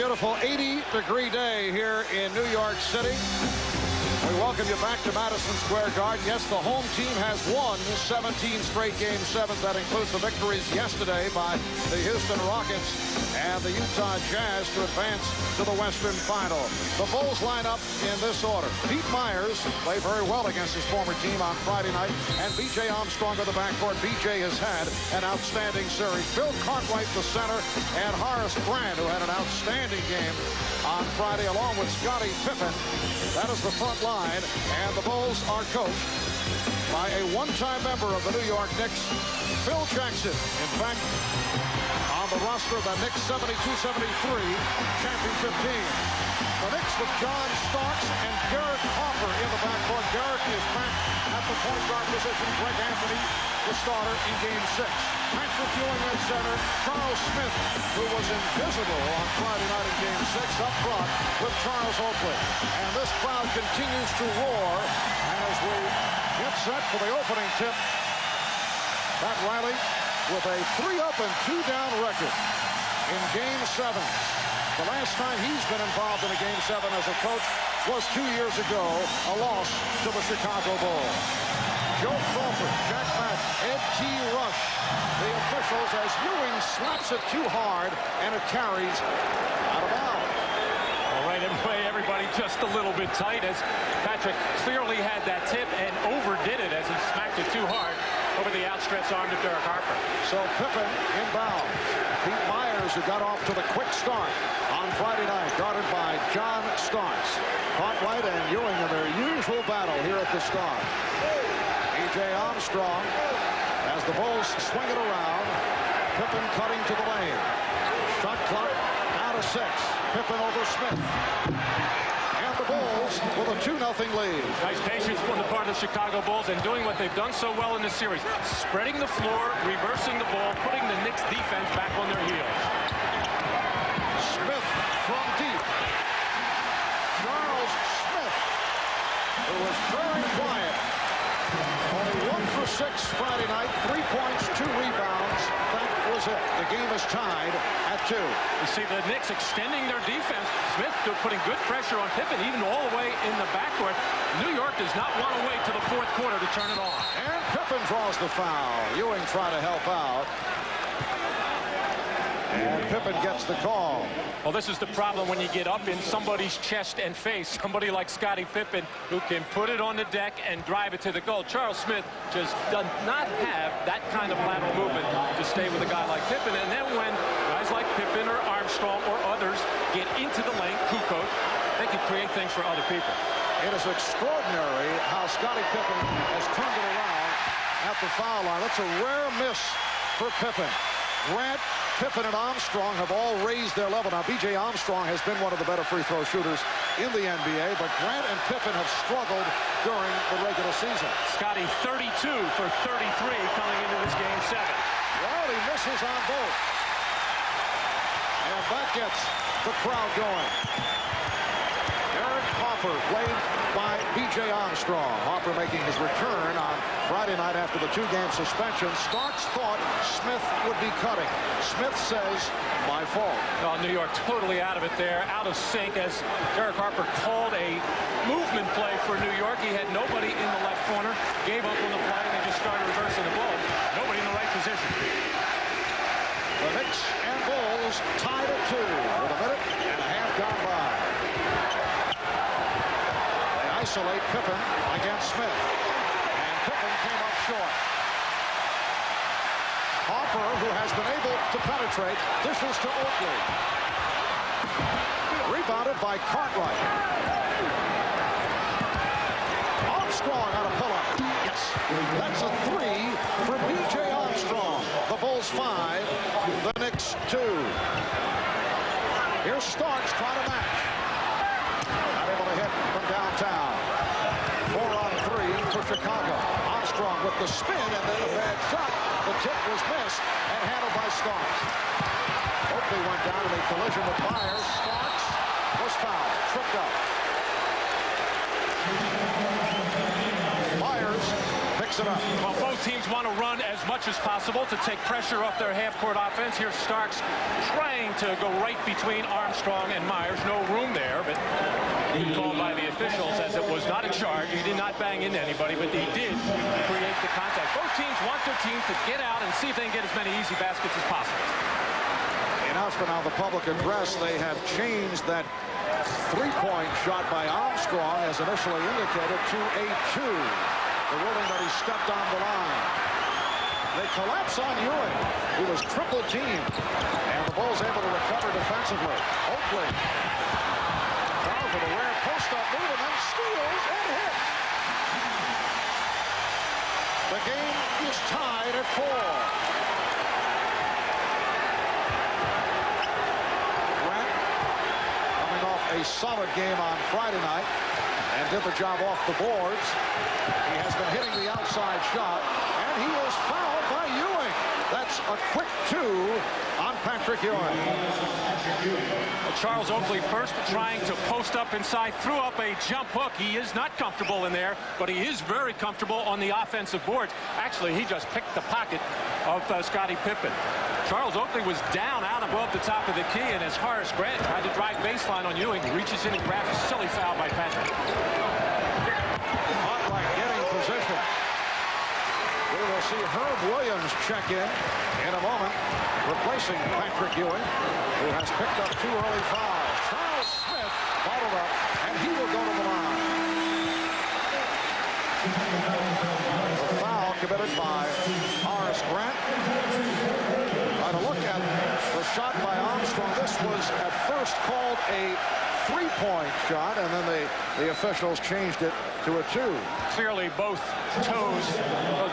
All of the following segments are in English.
beautiful 80-degree day here in New York City. We welcome you back to Madison Square Garden. Yes, the home team has won 17 straight Game 7s. That includes the victories yesterday by the Houston Rockets and the Utah Jazz to advance to the Western Final. The Bulls line up in this order. Pete Myers played very well against his former team on Friday night, and B.J. Armstrong in the backcourt. B.J. has had an outstanding series. Bill Cartwright, the center, and Horace Grant, who had an outstanding game on Friday, along with Scottie Pippen. That is the front line, and the Bulls are coached by a one-time member of the New York Knicks, Phil Jackson. In fact, on the roster of the Knicks 72-73 championship team. The Knicks with John Starks and Garrett Harper in the backcourt. Garrett is back at the point guard position. Greg Anthony, the starter in Game 6. Patrick Ewing at center. Charles Smith, who was invisible on Friday night in Game 6, up front with Charles Oakley. And this crowd continues to roar as we get set for the opening tip. Pat Riley with a 3-up and 2-down record in Game 7. The last time he's been involved in a Game 7 as a coach was 2 years ago, a loss to the Chicago Bulls. Joe Crawford, Jack Mack, Ed T. Rush, the officials, as Ewing slaps it too hard and it carries out of bounds. All right, everybody just a little bit tight, as Patrick clearly had that tip and overdid it as he smacked it too hard over the outstretched arm to Derek Harper. So Pippen inbound. Pete Myers, who got off to the quick start on Friday night, guarded by John Starks. Cartwright and Ewing in their usual battle here at the start. B.J. Armstrong, as the Bulls swing it around. Pippen cutting to the lane. Shot clock out of 6. Pippen over Smith. And the Bulls with a 2-0 lead. Nice patience on the part of the Chicago Bulls and doing what they've done so well in this series. Spreading the floor, reversing the ball, putting the Knicks defense back on their heels. Smith from deep. Charles Smith, who was very quiet. Only 1 for 6 Friday night. 3 points, 2 rebounds. That was it. The game is tied at 2. You see the Knicks extending their defense. Smith putting good pressure on Pippen, even all the way in the backcourt. New York does not want to wait till the 4th quarter to turn it on. And Pippen draws the foul. Ewing trying to help out. And Pippen gets the call. Well, this is the problem when you get up in somebody's chest and face. Somebody like Scottie Pippen, who can put it on the deck and drive it to the goal. Charles Smith just does not have that kind of lateral movement to stay with a guy like Pippen. And then when guys like Pippen or Armstrong or others get into the lane, Kukoc, they can create things for other people. It is extraordinary how Scottie Pippen has turned it around at the foul line. That's a rare miss for Pippen. Grant, Pippen, and Armstrong have all raised their level. Now, B.J. Armstrong has been one of the better free throw shooters in the NBA, but Grant and Pippen have struggled during the regular season. Scottie 32 for 33 coming into this Game 7. Well, he misses on both. And that gets the crowd going. Derek Harper played by B.J. Armstrong. Harper making his return on Friday night after the 2-game suspension. Starks thought Smith would be cutting. Smith says, my fault. Well, New York totally out of it there, out of sync, as Derek Harper called a movement play for New York. He had nobody in the left corner, gave up on the play, and they just started reversing the ball. Nobody in the right position. The Knicks and Bulls tied at 2 with a minute and a half gone by. They isolate Pippen against Smith. And Pippen came up short. Harper, who has been able to penetrate, dishes to Oakley. Rebounded by Cartwright. Armstrong on a pull-up. Yes, that's a 3 for B.J. Armstrong. The Bulls 5, the Knicks 2. Here's Starks trying to match. Not able to hit from downtown. 4 on 3 for Chicago. Armstrong with the spin and then a bad shot. The tip was missed and handled by Starks. Oakley went down in a collision with Myers. Starks was fouled, tripped up. Myers picks picks it up. Well, both teams want to run as much as possible to take pressure off their half-court offense. Here's Starks trying to go right between Armstrong and Myers. No room there, but called by the officials as it was not a charge. He did not bang into anybody, but he did create the contact. Both teams want their teams to get out and see if they can get as many easy baskets as possible. The announcement on the public address, they have changed that three-point shot by Armstrong, as initially indicated, to a 2. The ruling that he stepped on the line. They collapse on Ewing. He was triple teamed, and the Bulls able to recover defensively. Oakley down for the rare post-up move and then steals and hits. The game is tied at 4. A solid game on Friday night and did the job off the boards. He has been hitting the outside shot, and he was fouled by Ewing. That's a quick 2 on Patrick Ewing. Charles Oakley first trying to post up inside, threw up a jump hook. He is not comfortable in there, but he is very comfortable on the offensive boards. Actually, he just picked the pocket of Scottie Pippen. Charles Oakley was down out above the top of the key, and as Horace Grant tried to drive baseline on Ewing, reaches in and grabs a silly foul by Patrick. Cartwright getting position. We will see Herb Williams check in a moment, replacing Patrick Ewing, who has picked up 2 early fouls. Charles Smith bottled up, and he will go to the line. The foul committed by Horace Grant. To look at the shot by Armstrong, this was at first called a 3-point shot, and then the officials changed it to a 2. Clearly both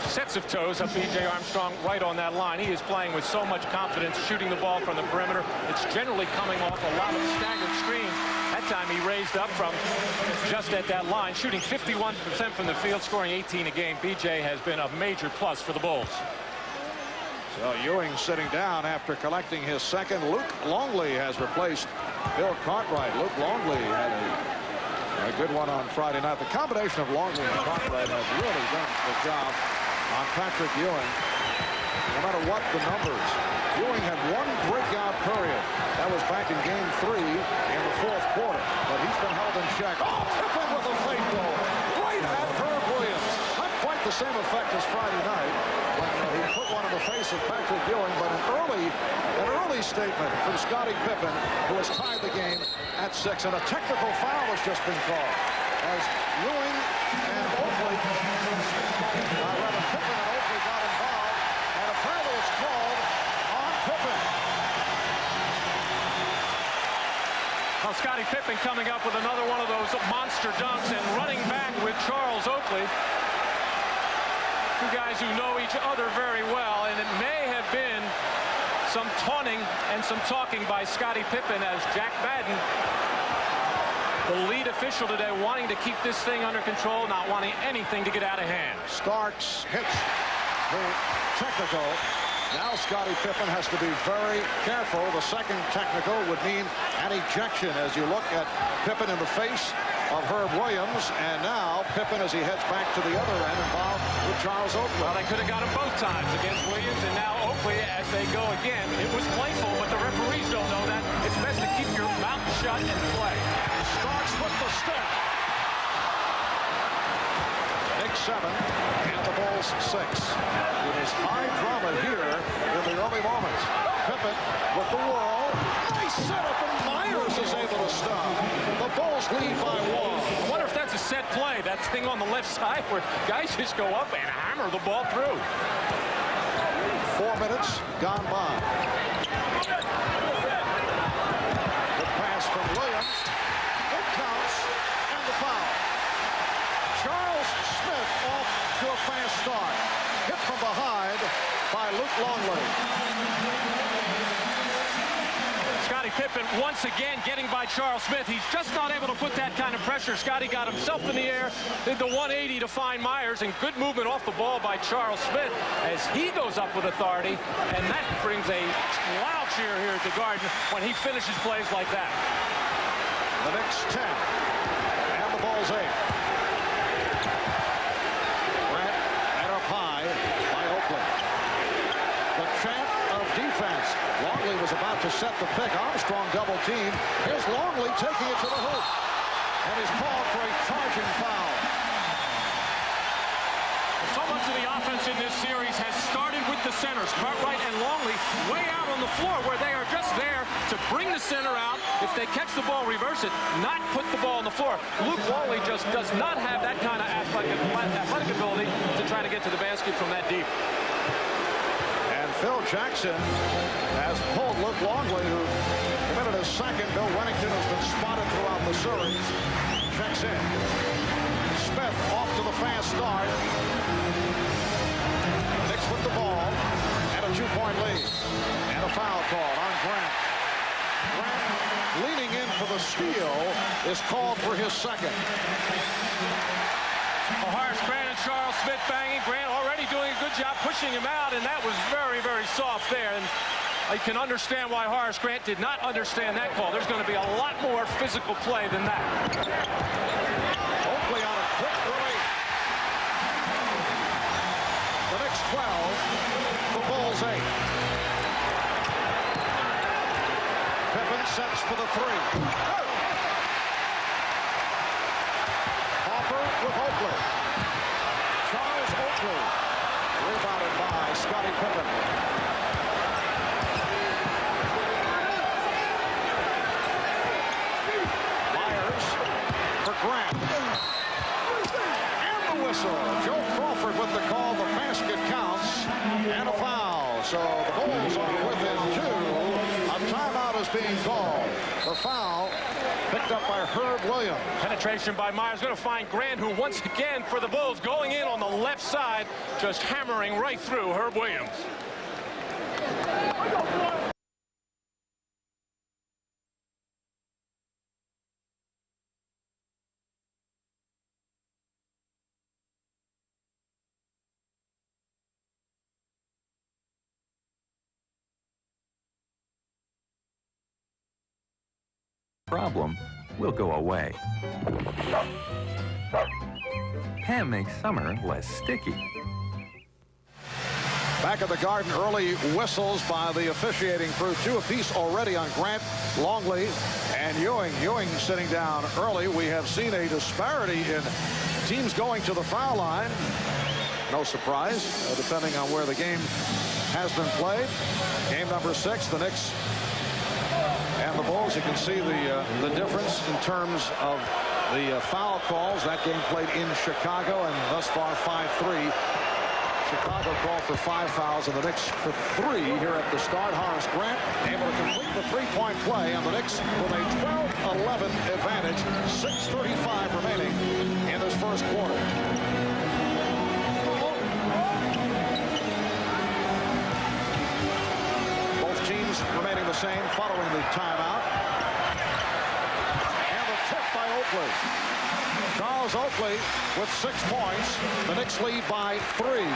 sets of toes of B.J. Armstrong right on that line. He is playing with so much confidence, shooting the ball from the perimeter. It's generally coming off a lot of staggered screens. That time he raised up from just at that line, shooting 51% from the field, scoring 18 a game. B.J. has been a major plus for the Bulls. So Ewing sitting down after collecting his second. Luke Longley has replaced Bill Cartwright. Luke Longley had a good one on Friday night. The combination of Longley and Cartwright has really done the job on Patrick Ewing. No matter what the numbers, Ewing had one breakout period. That was back in game 3 in the 4th quarter. But he's been held in check. Oh, Pippen with a fake goal right at Herb Williams. Not quite the same effect as Friday night, when he put one in the face of Patrick Ewing, but an early statement from Scottie Pippen, who has tied the game at 6. And a technical foul has just been called as Ewing and Oakley, rather Pippen and Oakley got involved, and apparently it's called on Pippen. Well, Scottie Pippen coming up with another one of those monster dunks and running back with Charles Oakley. Two guys who know each other very well, and it may have been some taunting and some talking by Scottie Pippen as Jack Madden, the lead official today, wanting to keep this thing under control, not wanting anything to get out of hand. Starks hits the technical. Now Scottie Pippen has to be very careful. The second technical would mean an ejection as you look at Pippen in the face of Herb Williams, and now Pippen, as he heads back to the other end, involved with Charles Oakley. Well, they could have got him both times against Williams, and now Oakley as they go again. It was playful, but the referees don't know that. It's best to keep your mouth shut and play. Starks with the stick. Knicks 7 and the Bulls 6. It is high drama here in the early moments. Pippen with the wall. Nice setup, and Myers is able to stop. The Bulls lead by 1. I wonder if that's a set play. That thing on the left side where guys just go up and hammer the ball through. 4 minutes gone by. The pass from Williams. It counts, and the foul. Charles Smith off to a fast start. Hit from behind by Luke Longley. Scottie Pippen once again getting by Charles Smith. He's just not able to put that kind of pressure. Scottie got himself in the air, did the 180 to find Myers, and good movement off the ball by Charles Smith as he goes up with authority, and that brings a loud cheer here at the Garden when he finishes plays like that. The Knicks 10 and the Bulls 8. Grant and a was about to set the pick. Armstrong double team. Here's Longley taking it to the hoop. And he's called for a charging foul. So much of the offense in this series has started with the centers, Cartwright and Longley, way out on the floor where they are just there to bring the center out. If they catch the ball, reverse it, not put the ball on the floor. Luke Longley just does not have that kind of athletic ability to try to get to the basket from that deep. And Phil Jackson has pulled Luke Longley, who committed his second. Bill Wennington has been spotted throughout the series. Checks in. Smith off to the fast start. Knicks with the ball and a 2-point lead. And a foul call on Grant. Grant, leaning in for the steal, is called for his second. Horace Grant and Charles Smith banging. Grant already doing a good job pushing him out, and that was very, very soft there. And I can understand why Horace Grant did not understand that call. There's going to be a lot more physical play than that. Oakley on a quick break. The Knicks 12, the Bulls 8. Pippen sets for the three. Hopper with Oakley. Charles Oakley. Rebounded by Scottie Pippen. Myers for Grant. And the whistle. Joe Crawford with the call. The basket counts. And a foul. So the Bulls are within two. A timeout is being called. The foul picked up by Herb Williams. Penetration by Myers, going to find Grant, who once again for the Bulls going in on the left side, just hammering right through Herb Williams. Problem will go away. Pam makes summer less sticky. Back at the Garden, early whistles by the officiating crew. 2 apiece already on Grant, Longley, and Ewing. Ewing sitting down early. We have seen a disparity in teams going to the foul line. No surprise, depending on where the game has been played. Game number 6, the Knicks and the Bulls. You can see the difference in terms of the foul calls. That game played in Chicago, and thus far 5-3. Chicago called for 5 fouls, and the Knicks for 3 here at the start. Horace Grant able to complete the 3-point play, and the Knicks with a 12-11 advantage. 6:35 remaining in this first quarter. Teams remaining the same following the timeout. And the tip by Oakley. Charles Oakley with 6 points. The Knicks lead by 3.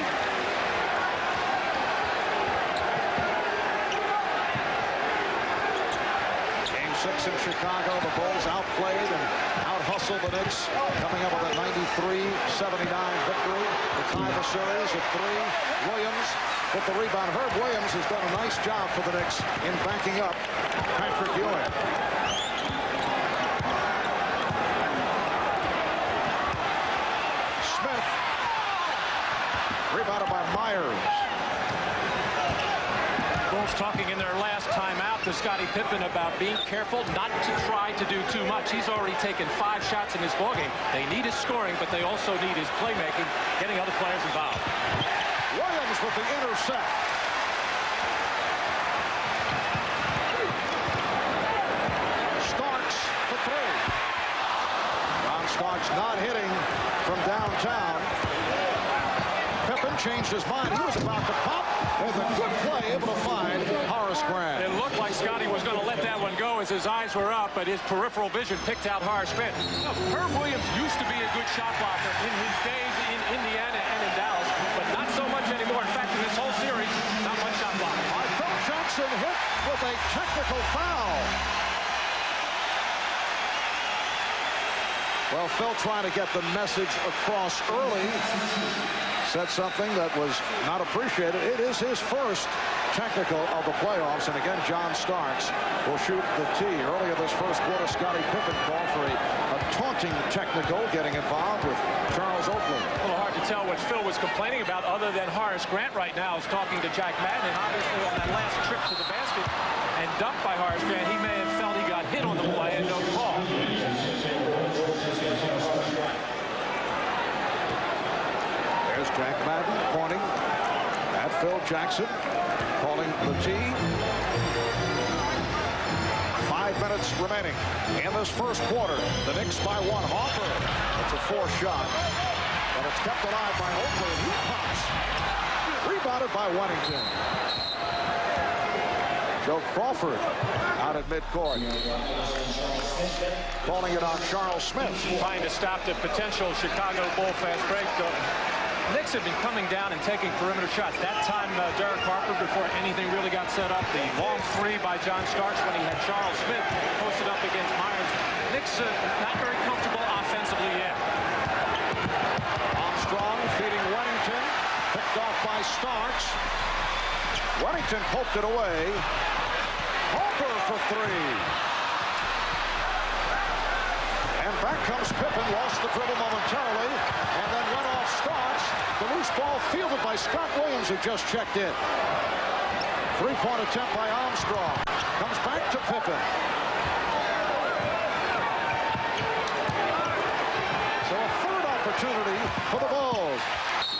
Game 6 in Chicago. The Bulls outplayed and out-hustled the Knicks, coming up with a 93-79 victory to tie the series at 3. Williams with the rebound. Herb Williams has done a nice job for the Knicks in backing up Patrick Ewing. Smith. Rebounded by Myers. Bulls talking in their last timeout to Scottie Pippen about being careful not to try to do too much. He's already taken 5 shots in this ballgame. They need his scoring, but they also need his playmaking, getting other players involved. Williams with the intercept. Starks for 3. Ron Starks not hitting from downtown. Pippen changed his mind. He was about to pop, and the good play able to find Horace Grant. It looked like Scottie was going to let that one go as his eyes were up, but his peripheral vision picked out Horace Grant. Look, Herb Williams used to be a good shot blocker in his days in Indiana and in Dallas, but not so much anymore. In fact, in this whole series, not much shot blocking. Phil Jackson hit with a technical foul. Well, Phil trying to get the message across early. said something that was not appreciated. It is his first technical of the playoffs, and again, John Starks will shoot the tee. Earlier this first quarter, Scottie Pippen called for a taunting technical, getting involved with Charles Oakley. A little hard to tell what Phil was complaining about, other than Horace Grant right now is talking to Jack Madden, and obviously on that last trip to the basket and dunked by Horace Grant, he may have felt he got hit on the play and no call. There's Jack Madden pointing at Phil Jackson, calling the tee. 5 minutes remaining in this first quarter. The Knicks by 1. Harper. It's a 4 shot, but it's kept alive by Oakley. He pops. Rebounded by Wennington. Joe Crawford out at midcourt. Calling it on Charles Smith. Trying to stop the potential Chicago Bull fast break. The Knicks have been coming down and taking perimeter shots. That time, Derek Harper, before anything really got set up, the long 3 by John Starks when he had Charles Smith posted up against Myers. Knicks not very comfortable offensively yet. Armstrong feeding Wennington. Picked off by Starks. Wennington poked it away. Harper for 3. And back comes Pippen. Lost the dribble momentarily. And then went off Starks. The loose ball fielded by Scott Williams, who just checked in. 3-point attempt by Armstrong. Comes back to Pippen. So a third opportunity for the Bulls.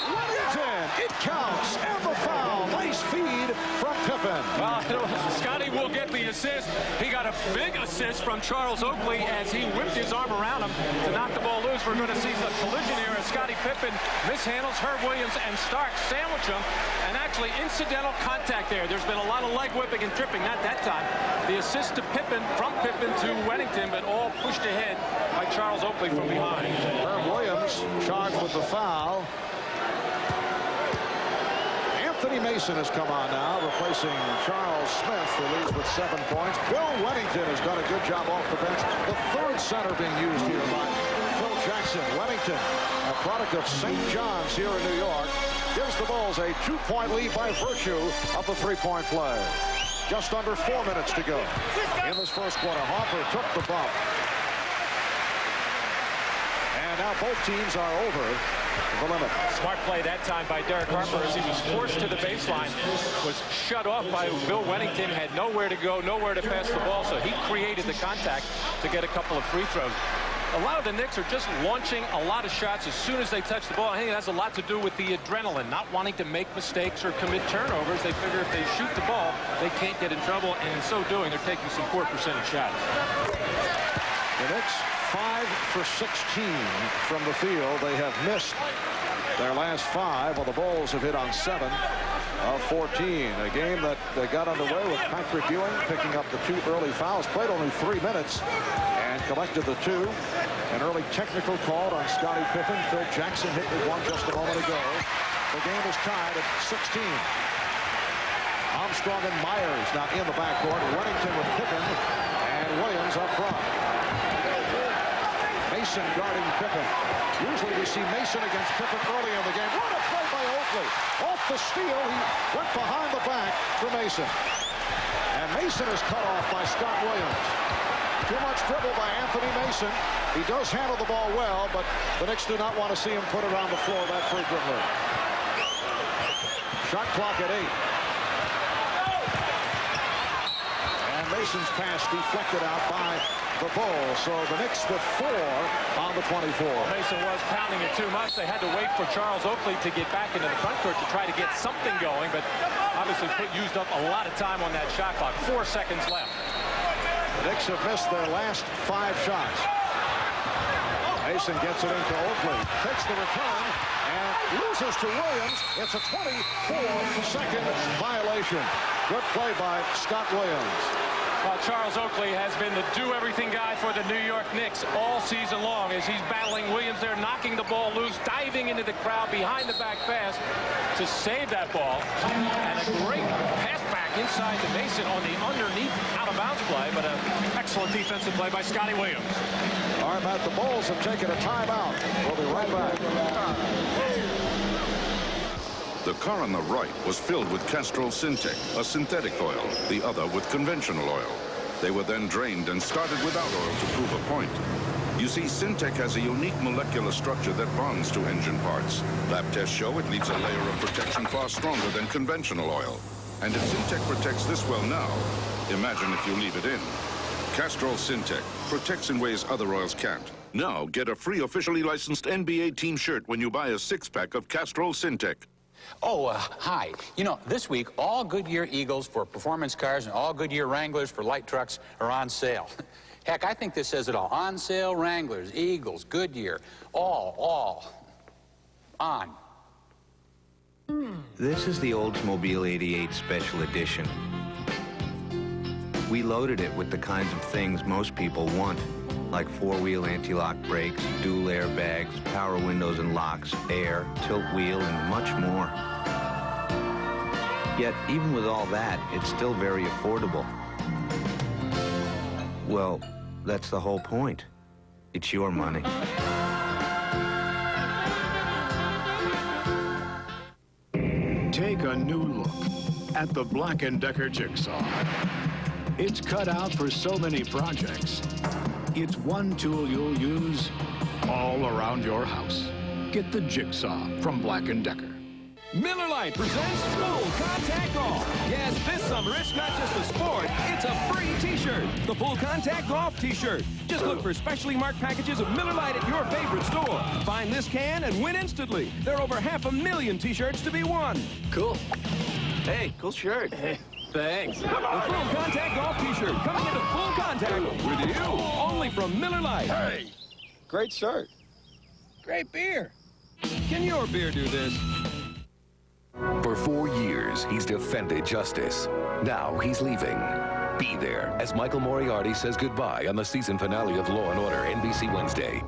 Wennington, it counts, and the foul. Nice feed from Pippen. Scotty will get the assist. He got a big assist from Charles Oakley as he whipped his arm around him to knock the ball loose. We're going to see the collision here as Scottie Pippen mishandles Herb Williams, and Starks sandwich him. And actually incidental contact there. There's been a lot of leg whipping and tripping, not that time. The assist to Pippen, from Pippen to Wennington, but all pushed ahead by Charles Oakley from behind. Herb Williams charged with the foul. Anthony Mason has come on now, replacing Charles Smith, who leads with 7 points. Bill Wennington has done a good job off the bench. The third center being used here by Phil Jackson. Wennington, a product of St. John's here in New York, gives the Bulls a 2-point lead by virtue of the 3-point play. Just under 4 minutes to go in this first quarter. Harper took the bump. And now both teams are over the limit. Smart play that time by Derek Harper as he was forced to the baseline, was shut off by Bill Wennington, had nowhere to go, nowhere to pass the ball, so he created the contact to get a couple of free throws. A lot of the Knicks are just launching a lot of shots as soon as they touch the ball. I think it has a lot to do with the adrenaline, not wanting to make mistakes or commit turnovers. They figure if they shoot the ball, they can't get in trouble, and in so doing, they're taking some poor percentage shots. The Knicks 5 for 16 from the field. They have missed their last 5, while the Bulls have hit on 7 of 14. A game that they got underway with Patrick Ewing picking up the 2 early fouls. Played only 3 minutes and collected the 2. An early technical called on Scottie Pippen. Phil Jackson hit with 1 just a moment ago. The game is tied at 16. Armstrong and Myers now in the backcourt. Wennington with Pippen and Williams up front. Mason guarding Pippen. Usually we see Mason against Pippen early in the game. What a play by Oakley. Off the steal, he went behind the back for Mason. And Mason is cut off by Scott Williams. Too much dribble by Anthony Mason. He does handle the ball well, but the Knicks do not want to see him put it on the floor that frequently. Shot clock at 8. And Mason's pass deflected out by the Bulls. So the Knicks with 4 on the 24. Mason was pounding it too much. They had to wait for Charles Oakley to get back into the front court to try to get something going, but obviously used up a lot of time on that shot clock. 4 seconds left. The Knicks have missed their last 5 shots. Mason gets it into Oakley, takes the return, and loses to Williams. It's a 24-second violation. Good play by Scott Williams. Well, Charles Oakley has been the do-everything guy for the New York Knicks all season long as he's battling Williams there, knocking the ball loose, diving into the crowd behind the back pass to save that ball. And a great pass back inside to Mason on the underneath out-of-bounds play, but an excellent defensive play by Scotty Williams. All right, Matt, the Bulls have taken a timeout. We'll be right back. The car on the right was filled with Castrol Syntec, a synthetic oil, the other with conventional oil. They were then drained and started without oil to prove a point. You see, Syntec has a unique molecular structure that bonds to engine parts. Lab tests show it leaves a layer of protection far stronger than conventional oil. And if Syntec protects this well now, imagine if you leave it in. Castrol Syntec protects in ways other oils can't. Now get a free officially licensed NBA team shirt when you buy a 6-pack of Castrol Syntec. Oh, hi. You know, this week, all Goodyear Eagles for performance cars and all Goodyear Wranglers for light trucks are on sale. Heck, I think this says it all. On sale Wranglers, Eagles, Goodyear, all on. This is the Oldsmobile 88 Special Edition. We loaded it with the kinds of things most people want, like four-wheel anti-lock brakes, dual airbags, power windows and locks, air, tilt wheel, and much more. Yet, even with all that, it's still very affordable. Well, that's the whole point. It's your money. Take a new look at the Black & Decker Jigsaw. It's cut out for so many projects. It's one tool you'll use all around your house. Get the Jigsaw from Black & Decker. Miller Lite presents Full Contact Golf. Yes, this summer it's not just a sport, it's a free t-shirt. The Full Contact Golf t-shirt. Just look for specially marked packages of Miller Lite at your favorite store. Find this can and win instantly. There are over 500,000 t-shirts to be won. Cool. Hey, cool shirt. Hey, thanks. The Full Contact Golf t-shirt coming into full contact with you. Only from Miller Lite. Hey, great shirt. Great beer. Can your beer do this? For 4 years, he's defended justice. Now he's leaving. Be there as Michael Moriarty says goodbye on the season finale of Law & Order, NBC Wednesday.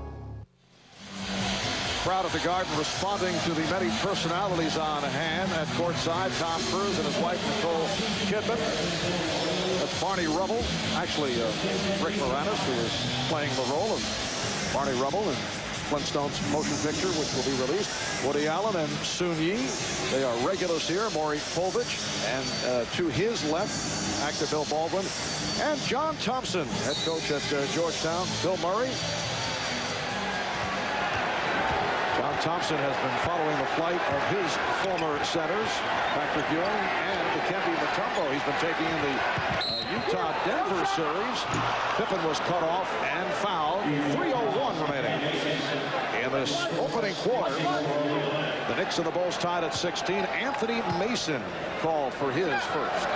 Crowd at the Garden responding to the many personalities on hand at courtside. Tom Cruise and his wife, Nicole Kidman. That's Barney Rubble. Actually, Rick Moranis, who is playing the role of Barney Rubble in Flintstones motion picture, which will be released. Woody Allen and Soon Yi. They are regulars here. Maury Povich. And to his left, actor Bill Baldwin. And John Thompson, head coach at Georgetown. Bill Murray. John Thompson has been following the flight of his former centers, Patrick Ewing and Dikembe Mutombo. He's been taking in the Utah-Denver series. Pippen was cut off and fouled. 3:01 remaining in this opening quarter. The Knicks and the Bulls tied at 16. Anthony Mason called for his first.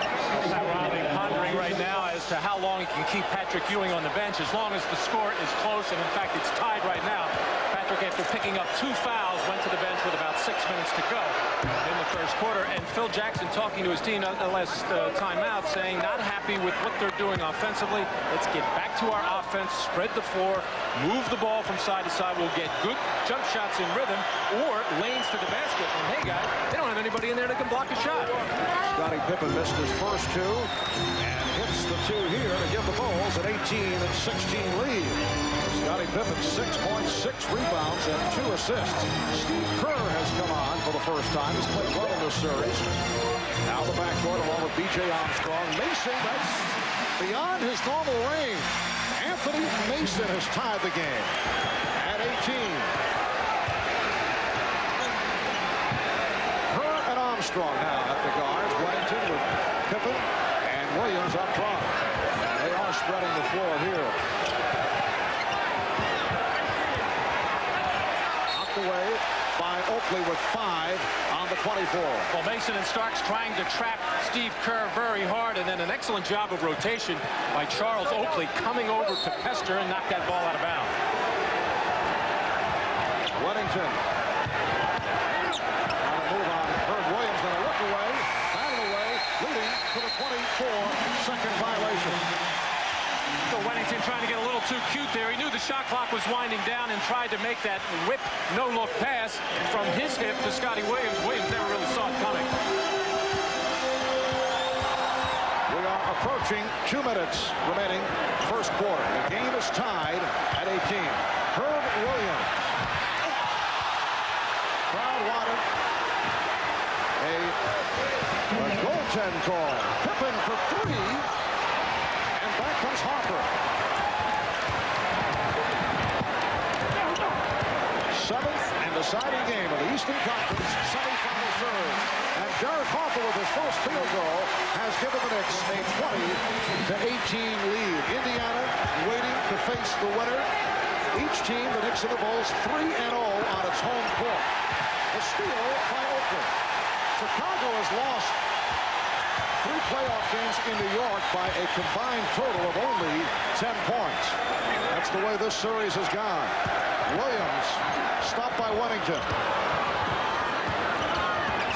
Pat Riley pondering right now as to how long he can keep Patrick Ewing on the bench, as long as the score is close, and in fact it's tied right now. Patrick, after picking up 2 fouls, went to the bench with about 6 minutes to go in the first quarter. And Phil Jackson talking to his team at the last timeout, saying not happy with what they're doing offensively. Let's get back to our offense, spread the floor, move the ball from side to side. We'll get good jump shots in rhythm or lanes to the basket. And hey, guys, they don't have anybody in there that can block a shot. Scottie Pippen missed his first 2 and hits the 2 here to give the Bulls an 18-16 lead. Scottie Pippen, 6 points, 6 rebounds, and 2 assists. Steve Kerr has come on for the first time. He's played well in this series. Now the backcourt along with B.J. Armstrong. Mason, that's beyond his normal range. Anthony Mason has tied the game at 18. Kerr and Armstrong now at the guards. Weddington with Pippen and Williams up front. They are spreading the floor here. Away by Oakley with 5 on the 24. Well, Mason and Starks trying to trap Steve Kerr very hard, and then an excellent job of rotation by Charles Oakley coming over to pester and knock that ball out of bounds. Weddington. On a move on Herb Williams, going to look away, battle away, leading to the 24-second violation. So Weddington trying to get a little too cute there. He knew the shot clock was winding down and tried to make that whip no-look pass from his hip to Scotty Williams. Williams never really saw it coming. We are approaching 2 minutes remaining first quarter. The game is tied at 18. Herb Williams. Crowd wanted. A goaltend call. Pippen for 3. And back comes Harper. 7th and deciding game of the Eastern Conference semifinal series. And Jared Harper with his first field goal has given the Knicks a 20-18 lead. Indiana waiting to face the winner. Each team, the Knicks and the Bulls, 3-0 on its home court. A steal by Oakland. Chicago has lost 3 playoff games in New York by a combined total of only 10 points. That's the way this series has gone. Williams stopped by Wennington.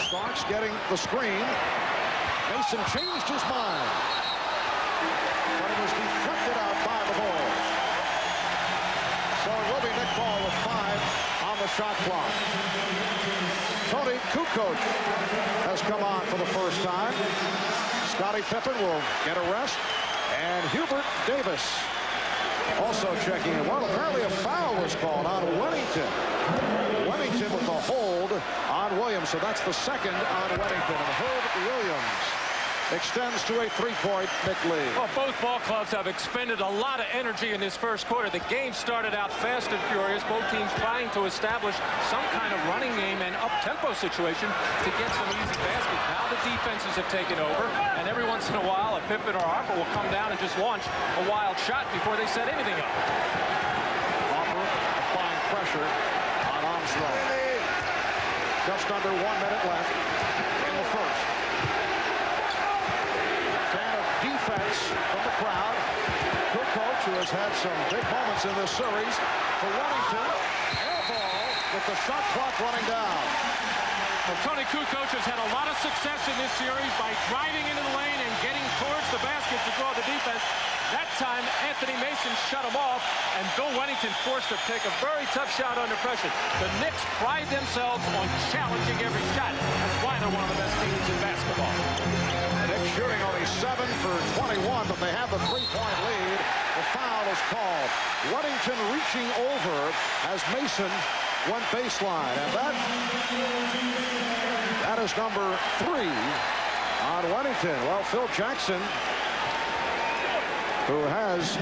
Starks getting the screen. Mason changed his mind, but it was deflected out by the Bulls. So it will be Nick Ball with 5 on the shot clock. Tony Kukoc has come on for the first time. Scottie Pippen will get a rest. And Hubert Davis also checking in. Well, apparently a foul was called on Wennington. Wennington with the hold on Williams. So that's the second on Wennington. And Herb Williams extends to a 3-point Knick lead. Well, both ball clubs have expended a lot of energy in this first quarter. The game started out fast and furious. Both teams trying to establish some kind of running game and up-tempo situation to get some easy baskets. Now the defenses have taken over, and every once in a while, a Pippen or Harper will come down and just launch a wild shot before they set anything up. Harper applying pressure on Armstrong. Just under 1 minute left in the first. Defense from the crowd. Kukoc, who has had some big moments in this series, for Wennington. Air ball with the shot clock running down. Well, Tony Kukoc has had a lot of success in this series by driving into the lane and getting towards the basket to draw the defense. That time, Anthony Mason shut him off, and Bill Wennington forced him to take a very tough shot under pressure. The Knicks pride themselves on challenging every shot. That's why they're one of the best teams in basketball. Shooting only 7 for 21, but they have the 3-point lead. The foul is called. Wennington reaching over as Mason went baseline. And that is number 3 on Wennington. Well, Phil Jackson, who has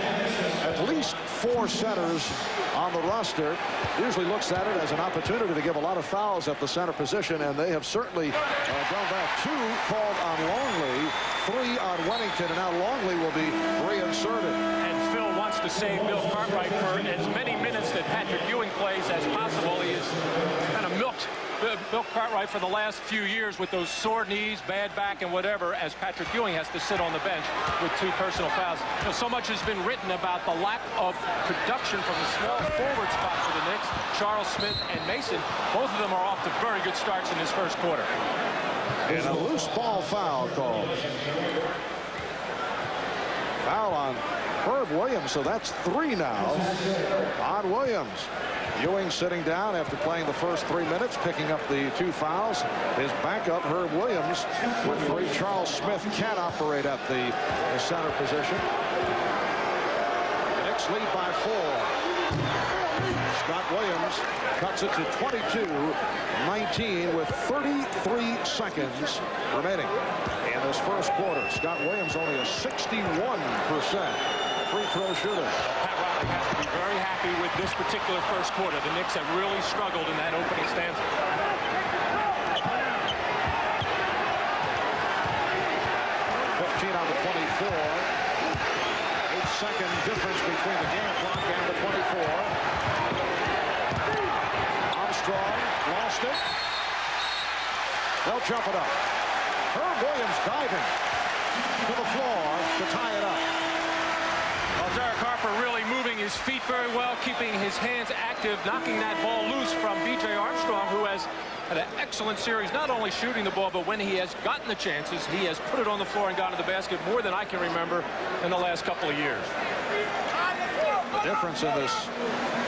at least 4 setters on the roster, usually looks at it as an opportunity to give a lot of fouls at the center position, and they have certainly done that. 2 called on Longley, 3 on Wennington, and now Longley will be reinserted. And Phil wants to save Bill Cartwright for as many minutes that Patrick Ewing plays as possible. He has kind of milked Bill Cartwright for the last few years with those sore knees, bad back, and whatever, as Patrick Ewing has to sit on the bench with 2 personal fouls. You know, so much has been written about the lack of production from the small forward spot for the Knicks. Charles Smith and Mason, both of them are off to very good starts in this first quarter. And a loose ball foul called. Foul on Herb Williams, so that's 3 now on Williams. Ewing sitting down after playing the first 3 minutes, picking up the 2 fouls. His backup, Herb Williams, with 3. Charles Smith can't operate at the center position. The Knicks lead by 4. Scott Williams cuts it to 22-19 with 33 seconds remaining in this first quarter. Scott Williams only a 61% free throw shooter. Pat Riley has to be very happy with this particular first quarter. The Knicks have really struggled in that opening stanza. 15 on the 24. 8-second difference between the game clock and the 24. Armstrong lost it. They'll jump it up. Herb Williams diving to the floor to tie it up. Derek Harper really moving his feet very well, keeping his hands active, knocking that ball loose from B.J. Armstrong, who has had an excellent series, not only shooting the ball, but when he has gotten the chances, he has put it on the floor and gone to the basket more than I can remember in the last couple of years. The difference in this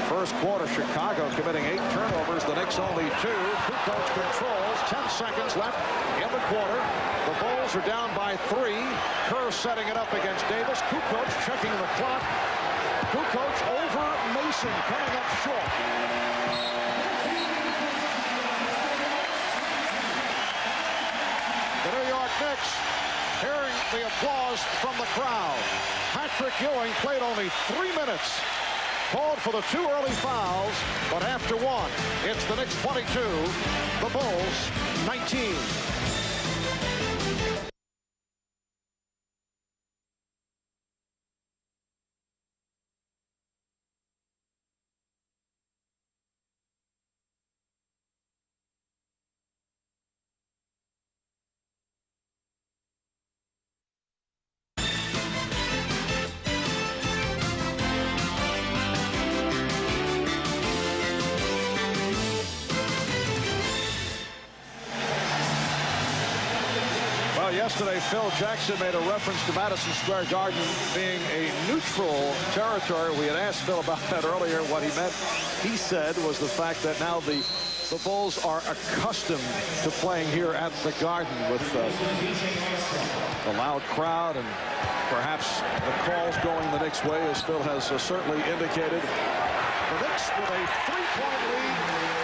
first quarter, Chicago committing 8 turnovers, the Knicks only 2. Kukoc controls, 10 seconds left in the quarter. The Bulls are down by 3. Kerr setting it up against Davis. Kukoc checking the clock. Kukoc over Mason, coming up short. The New York Knicks hearing the applause from the crowd. Patrick Ewing played only 3 minutes. Called for the 2 early fouls, but after 1, it's the Knicks 22, the Bulls 19. Yesterday, Phil Jackson made a reference to Madison Square Garden being a neutral territory. We had asked Phil about that earlier. What he meant, he said, was the fact that now the Bulls are accustomed to playing here at the Garden with the loud crowd and perhaps the calls going the Knicks' way, as Phil has certainly indicated. The Knicks with a 3-point lead,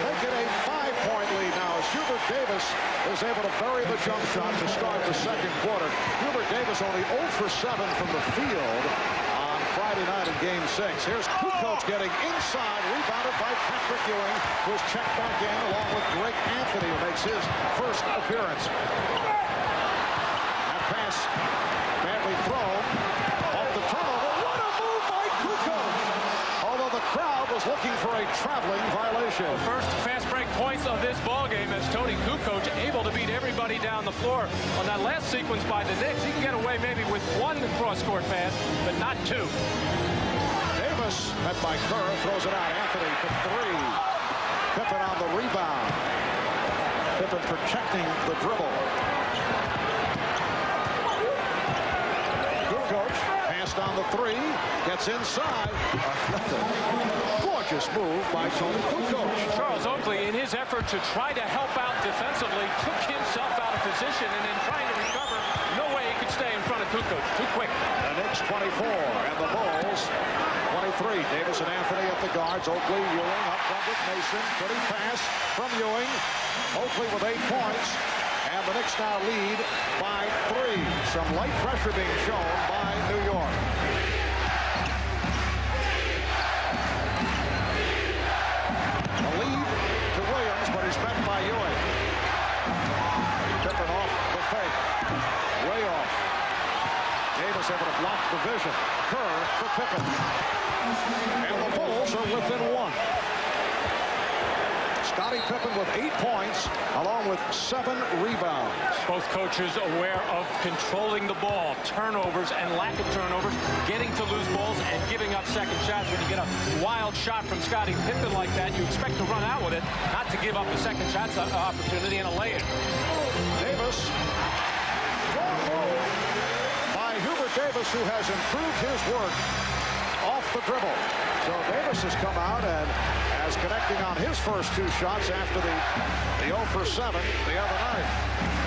make it a 5-point lead now as Hubert Davis is able to bury the jump shot to start the second quarter. Hubert Davis only 0 for 7 from the field on Friday night in Game 6. Here's Kukoc getting inside, rebounded by Patrick Ewing, who is checked back in along with Greg Anthony, who makes his first appearance. That pass badly thrown off the turnover. What a move by Kukoc! Although the crowd was looking for a traveling violation. First fast break points of this ball game as Tony Kukoc able to beat everybody down the floor. On that last sequence by the Knicks, he can get away maybe with 1 cross-court pass, but not 2. Davis, met by Kerr, throws it out. Anthony for 3. Pippen on the rebound. Pippen protecting the dribble. Kukoc passed on the 3, gets inside. Gorgeous move by Tony Kukoc. Charles Oakley, in his effort to try to help out defensively, took himself out of position, and in trying to recover, no way he could stay in front of Kukoc. Too quick. The Knicks 24 and the Bulls 23. Davis and Anthony at the guards. Oakley, Ewing up front with Mason. Pretty pass from Ewing. Oakley with 8 points. And the Knicks now lead by 3. Some light pressure being shown by New York. The lead to Williams, but he's met by Ewing. Pippen off the fake. Way off. Davis able to block the vision. Kerr for Pippen. And the Bulls are within 1. Scottie Pippen with 8 points, along with 7 rebounds. Both coaches aware of controlling the ball, turnovers and lack of turnovers, getting to lose balls and giving up second shots. When you get a wild shot from Scottie Pippen like that, you expect to run out with it, not to give up a second shot opportunity and a lay-in. Davis. Strong move by Hubert Davis, who has improved his work off the dribble. So Davis has come out and as connecting on his first 2 shots after the 0 for 7 the other night.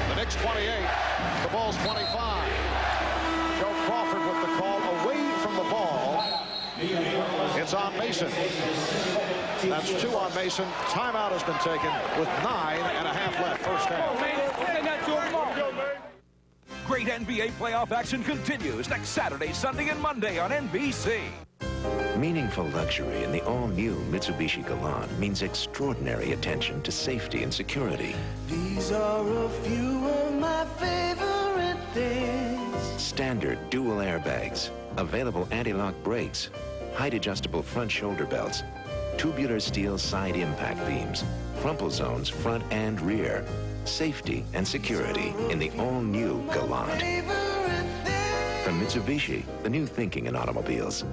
The Knicks 28, the Bulls 25. Joe Crawford with the call away from the ball. It's on Mason. That's 2 on Mason. Timeout has been taken with 9.5 left, first half. Great NBA playoff action continues next Saturday, Sunday, and Monday on NBC. Meaningful luxury in the all-new Mitsubishi Galant means extraordinary attention to safety and security. These are a few of my favorite things. Standard dual airbags, available anti-lock brakes, height-adjustable front shoulder belts, tubular steel side impact beams, crumple zones front and rear, safety and security in the all-new Galant. From Mitsubishi, the new thinking in automobiles.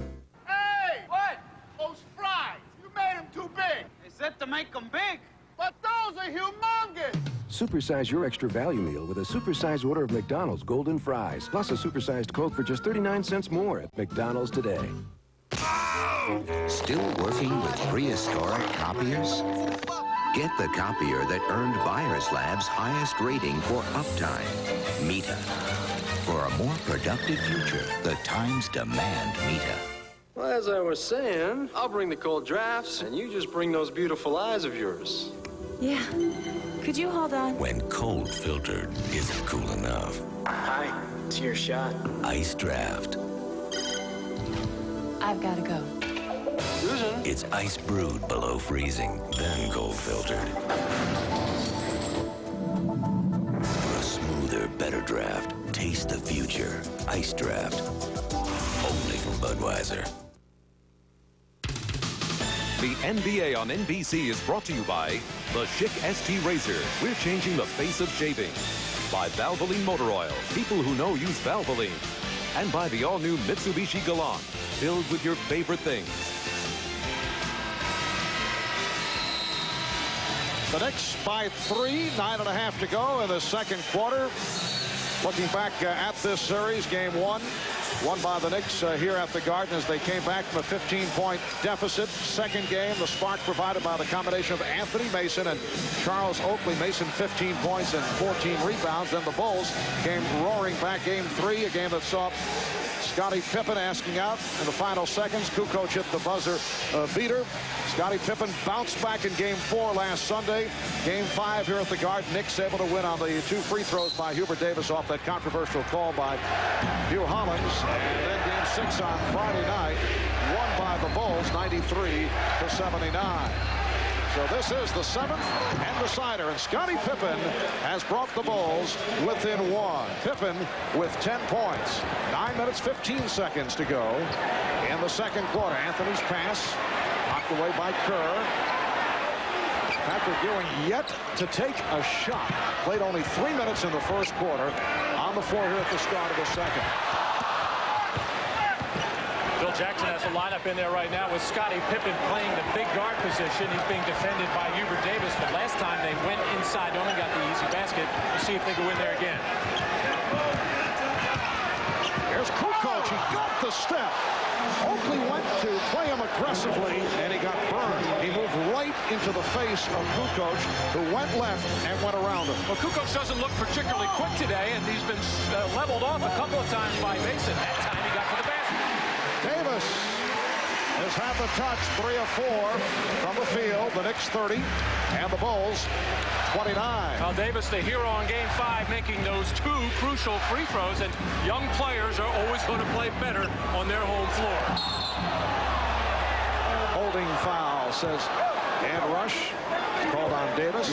To make them big, but those are humongous. Supersize your extra value meal with a supersized order of McDonald's Golden Fries, plus a supersized Coke for just 39 cents more at McDonald's today. Still working with prehistoric copiers? Get the copier that earned Buyers Lab's highest rating for uptime, Mita. For a more productive future, the times demand Mita. Well, as I was saying, I'll bring the cold drafts, and you just bring those beautiful eyes of yours. Yeah. Could you hold on? When cold filtered isn't cool enough. Hi, it's your shot. Ice draft. I've got to go. Susan? It's ice brewed below freezing, then cold filtered. For a smoother, better draft, taste the future. Ice draft. Only from Budweiser. The NBA on NBC is brought to you by the Schick ST Razor. We're changing the face of shaving. By Valvoline Motor Oil. People who know use Valvoline. And by the all-new Mitsubishi Galant. Filled with your favorite things. The Knicks by 3, 9.5 to go in the second quarter. Looking back at this series, game 1. Won by the Knicks here at the Garden as they came back from a 15-point deficit. Second game, the spark provided by the combination of Anthony Mason and Charles Oakley. Mason 15 points and 14 rebounds. Then the Bulls came roaring back. Game 3, a game that saw Scottie Pippen asking out in the final seconds. Kukoc hit the buzzer beater. Scottie Pippen bounced back in game 4 last Sunday. Game 5 here at the Garden. Knicks able to win on the 2 free throws by Hubert Davis off that controversial call by Hugh Hollins. And then game 6 on Friday night, won by the Bulls 93-79. So this is the 7th and decider, and Scottie Pippen has brought the Bulls within 1. Pippen with 10 points. 9 minutes, 15 seconds to go in the second quarter. Anthony's pass knocked away by Kerr. Patrick Ewing yet to take a shot. Played only 3 minutes in the first quarter. On the floor here at the start of the second. Phil Jackson has a lineup in there right now with Scottie Pippen playing the big guard position. He's being defended by Hubert Davis, but last time they went inside, only got the easy basket. We'll see if they go in there again. Here's Kukoc. He got the step. Oakley went to play him aggressively, and he got burned. He moved right into the face of Kukoc, who went left and went around him. Well, Kukoc doesn't look particularly quick today, and he's been leveled off a couple of times by Mason. That time he got to the basket. Davis has had the touch, 3 of 4 from the field. The Knicks 30 and the Bulls 29. Well, Davis, the hero on game 5, making those 2 crucial free throws, and young players are always going to play better on their home floor. Holding foul, says and rush called on Davis.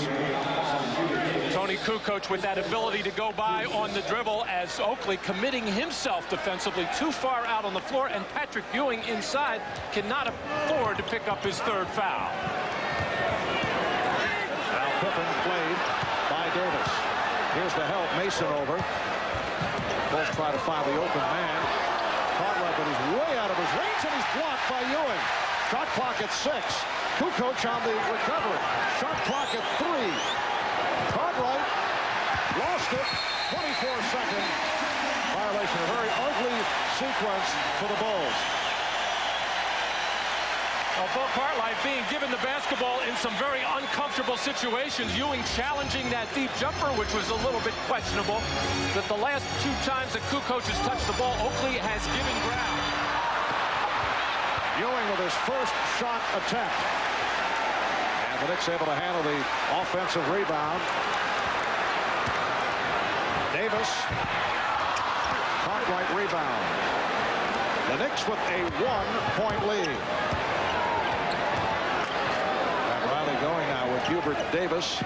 Tony Kukoc with that ability to go by on the dribble as Oakley committing himself defensively too far out on the floor, and Patrick Ewing inside cannot afford to pick up his 3rd foul. Now Pippen played by Davis. Here's the help, Mason over. Both try to find the open man. Cartwright, but he's way out of his range, and he's blocked by Ewing. Shot clock at 6. Kukoc on the recovery. Shot clock at 3. Cartwright lost it. 24-second violation. A very ugly sequence for the Bulls. Well, Bill Cartwright being given the basketball in some very uncomfortable situations. Ewing challenging that deep jumper, which was a little bit questionable. But the last 2 times that Kukoc has touched the ball, Oakley has given ground. Ewing with his first shot attempt. And the Knicks able to handle the offensive rebound. Davis. Cartwright rebound. The Knicks with a 1-point lead. And Riley going now with Hubert Davis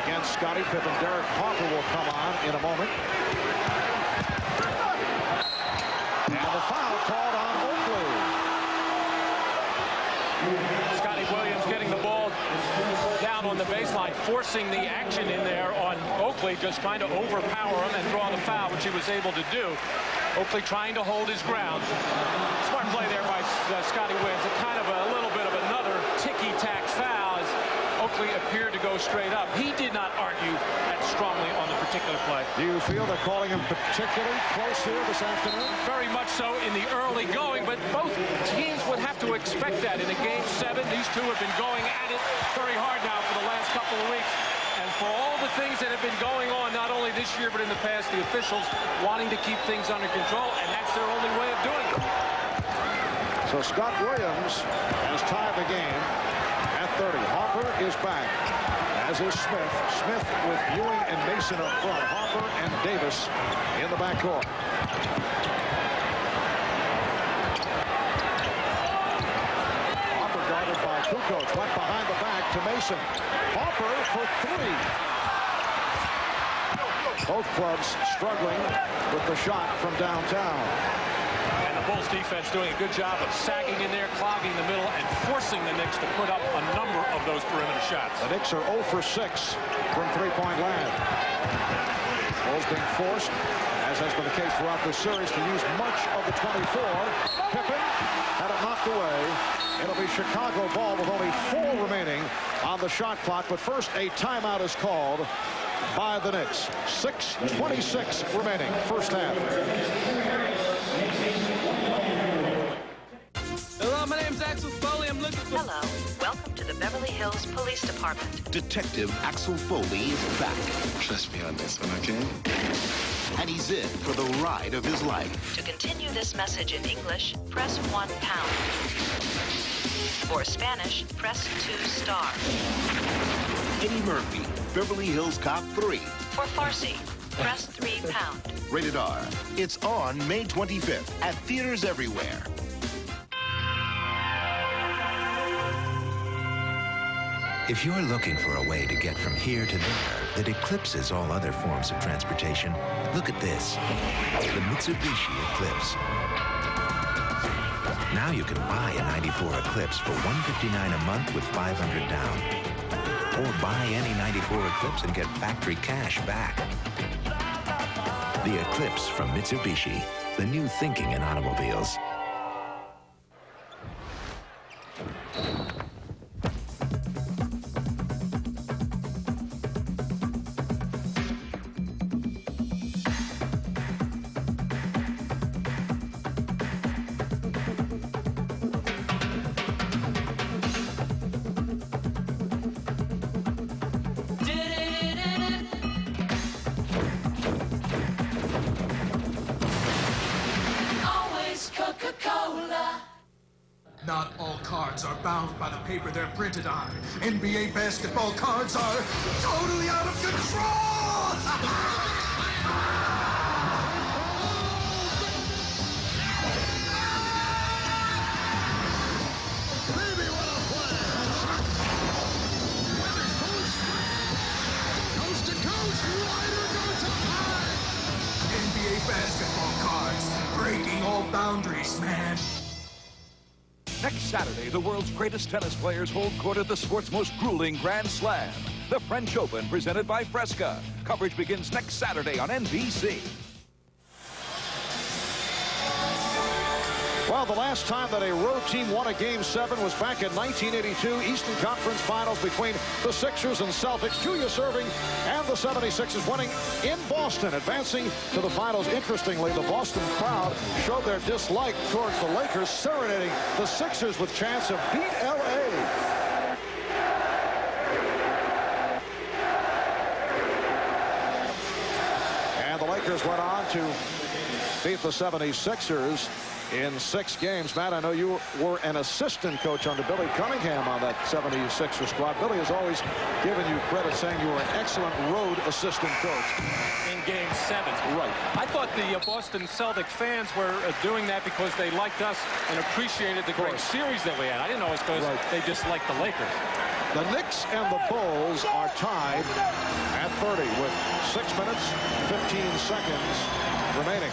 against Scottie Pippen. Derek Harper will come on in a moment. And the foul called on Oakley. Scottie Williams getting the ball down on the baseline, forcing the action in there on Oakley, just trying to overpower him and draw the foul, which he was able to do. Oakley trying to hold his ground. Smart play there by Scottie Williams. A kind of a little bit of another ticky-tack foul as Oakley appeared to go straight up. He did not argue that strongly on the particular play. Do you feel they're calling him particularly close here this afternoon? Very much so in the early going, but both teams would have to expect that in a game 7. These two have been going at it very hard now for the last couple of weeks. And for all the things that have been going on, not only this year but in the past, the officials wanting to keep things under control, and that's their only way of doing it. So Scott Williams has tied the game at 30. Harper is back. As as is Smith. Smith with Ewing and Mason up front. Harper and Davis in the backcourt. Harper guarded by Kukoc. Went behind the back to Mason. Harper for three. Both clubs struggling with the shot from downtown. And the Bulls defense doing a good job of sagging in there, clogging the middle, and forcing the Knicks to put up a number of those perimeter shots. The Knicks are 0 for 6 from three-point land. Bulls being forced, as has been the case throughout this series, to use much of the 24. Pippen had it knocked away. It'll be Chicago ball with only 4 remaining on the shot clock. But first, a timeout is called by the Knicks. 6:26 remaining, first half. Hello, my name's Axel Foley. I'm looking for... Hello. Welcome to the Beverly Hills Police Department. Detective Axel Foley is back. Trust me on this one, okay? And he's in for the ride of his life. To continue this message in English, press 1 pound. For Spanish, press 2 star. Eddie Murphy, Beverly Hills Cop 3. For Farsi, press 3 pound. Rated R. It's on May 25th at theaters everywhere. If you're looking for a way to get from here to there that eclipses all other forms of transportation, look at this. The Mitsubishi Eclipse. Now you can buy a 94 Eclipse for $159 a month with $500 down. Or buy any 94 Eclipse and get factory cash back. The Eclipse from Mitsubishi, the new thinking in automobiles. Not all cards are bound by the paper they're printed on. NBA basketball cards are totally out of control! Baby, what a play! Coast to coast, rider goes up high! NBA basketball cards, breaking all boundaries, man. Next Saturday, the world's greatest tennis players hold court at the sport's most grueling Grand Slam, the French Open, presented by Fresca. Coverage begins next Saturday on NBC. Well, the last time that a road team won a Game 7 was back in 1982, Eastern Conference Finals between the Sixers and Celtics. Julius Erving and the 76ers winning in Boston, advancing to the finals. Interestingly, the Boston crowd showed their dislike towards the Lakers, serenading the Sixers with chants of beat L.A. And the Lakers went on to beat the 76ers in 6 games. Matt, I know you were an assistant coach under Billy Cunningham on that 76er squad. Billy has always given you credit, saying you were an excellent road assistant coach. In Game 7. Right. I thought the Boston Celtic fans were doing that because they liked us and appreciated the great series that we had. I didn't know it was because they disliked the Lakers. The Knicks and the Bulls are tied at 30 with 6 minutes, 15 seconds remaining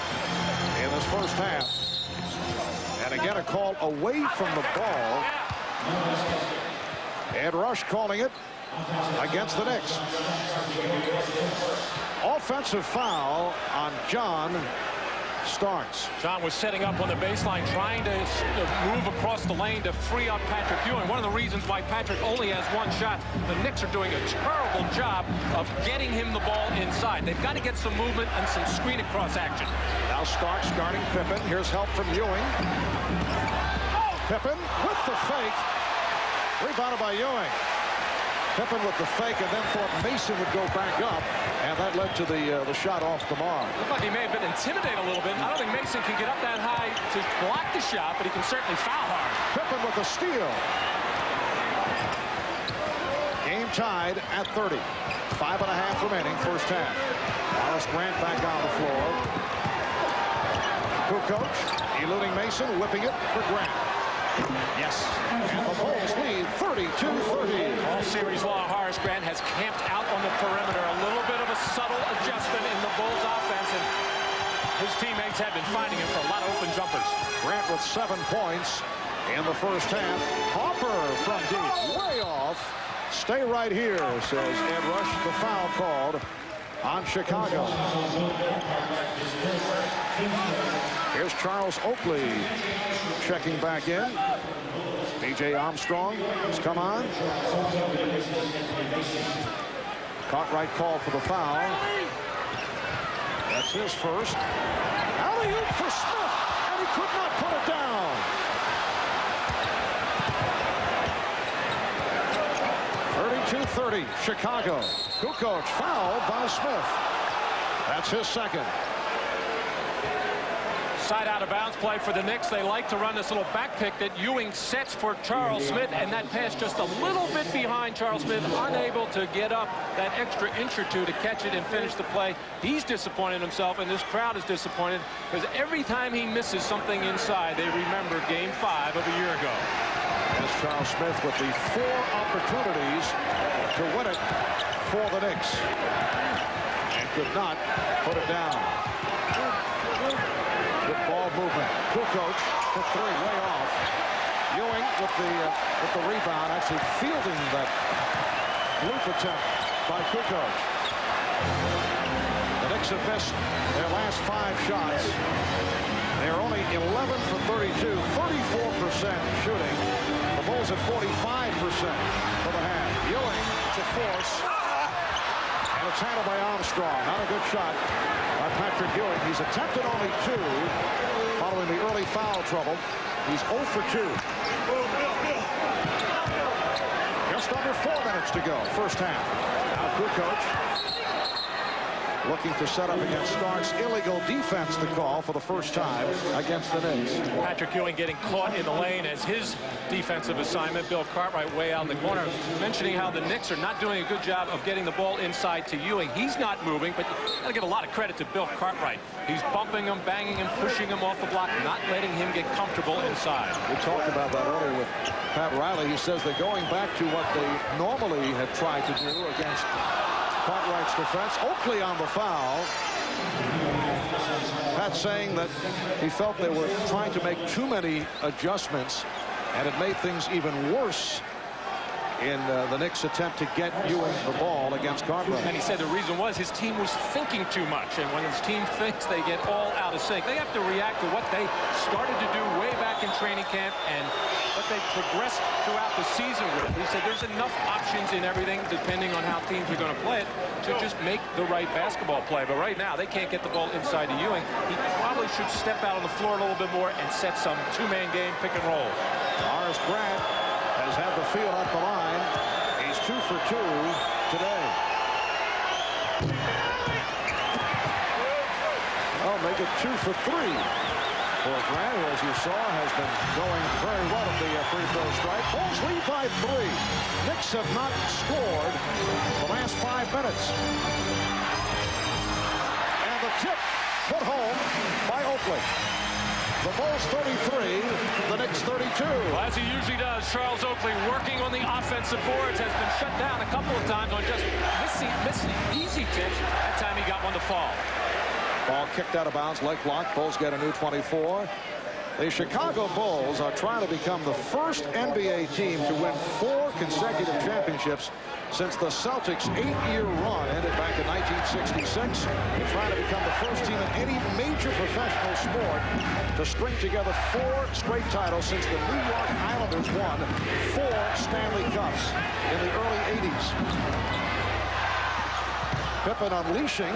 in this first half. And again, a call away from the ball. Ed Rush calling it against the Knicks. Offensive foul on John Starks. John was setting up on the baseline, trying to move across the lane to free up Patrick Ewing. One of the reasons why Patrick only has 1 shot. The Knicks are doing a terrible job of getting him the ball inside. They've got to get some movement and some screen across action. Now Starks guarding Pippen. Here's help from Ewing. Pippen with the fake. Rebounded by Ewing. Pippen with the fake, and then thought Mason would go back up, and that led to the shot off the mark. Looked like he may have been intimidated a little bit. I don't think Mason can get up that high to block the shot, but he can certainly foul hard. Pippen with the steal. Game game tied at 30. 5.5 remaining, first half. Horace Grant back on the floor. Kukoc eluding Mason, whipping it for Grant. Yes, and the Bulls lead 32-30. All series long, Horace Grant has camped out on the perimeter. A little bit of a subtle adjustment in the Bulls offense, and his teammates have been finding him for a lot of open jumpers. Grant with 7 points in the first half. Hopper from deep, way off. Stay right here, says Ed Rush. The foul called on Chicago. Here's Charles Oakley checking back in. B.J. Armstrong has come on. Cartwright called for the foul. That's his first. Alley-oop for Smith, and he could not put it down. 32-30, Chicago. Kukoc fouled by Smith. That's his second. Side out of bounds play for the Knicks. They like to run this little back pick that Ewing sets for Charles Smith, and that pass just a little bit behind Charles Smith, unable to get up that extra inch or two to catch it and finish the play. He's disappointed himself, and this crowd is disappointed because every time he misses something inside, they remember Game 5 of a year ago. As Charles Smith with the 4 opportunities to win it for the Knicks, and could not put it down. Good ball movement. Kukoc for 3, way off. Ewing with the rebound, actually fielding that loop attempt by Kukoc. The Knicks have missed their last 5 shots. They are only 11 for 32, 34% shooting. The Bulls at 45% for the half. Ewing to force. And it's handled by Armstrong. Not a good shot by Patrick Ewing. He's attempted only 2 following the early foul trouble. He's 0 for 2. Just under 4 minutes to go. First half. Now Kukoc looking to set up against Stark's illegal defense, the call for the first time against the Knicks. Patrick Ewing getting caught in the lane as his defensive assignment. Bill Cartwright way out in the corner, mentioning how the Knicks are not doing a good job of getting the ball inside to Ewing. He's not moving, but you gotta give a lot of credit to Bill Cartwright. He's bumping him, banging him, pushing him off the block, not letting him get comfortable inside. We talked about that earlier with Pat Riley. He says they're going back to what they normally have tried to do against Cartwright's defense. Oakley on the foul. Pat saying that he felt they were trying to make too many adjustments, and it made things even worse in the Knicks' attempt to get Ewing the ball against Cartwright. And he said the reason was his team was thinking too much, and when his team thinks, they get all out of sync. They have to react to what they started to do way back in training camp and what they progressed throughout the season with. He said there's enough options in everything, depending on how teams are going to play it, to just make the right basketball play. But right now, they can't get the ball inside to Ewing. He probably should step out on the floor a little bit more and set some 2-man game pick and roll. Horace Grant has had the field up the line. He's 2 for 2 today. Oh, make it 2 for 3 for Grant, who, as you saw, has been going very well at the free throw strike. Bulls lead by 3. Knicks have not scored the last 5 minutes. And the tip put home by Oakley. The Bulls 33, the Knicks 32. Well, as he usually does, Charles Oakley working on the offensive boards, has been shut down a couple of times on just missing easy tips. That time he got one to fall. Ball kicked out of bounds, leg block. Bulls get a new 24. The Chicago Bulls are trying to become the first NBA team to win 4 consecutive championships since the Celtics' 8-year run ended back in 1966. They're trying to become the first team in any major professional sport to string together 4 straight titles since the New York Islanders won 4 Stanley Cups in the early 80s. Pippen unleashing.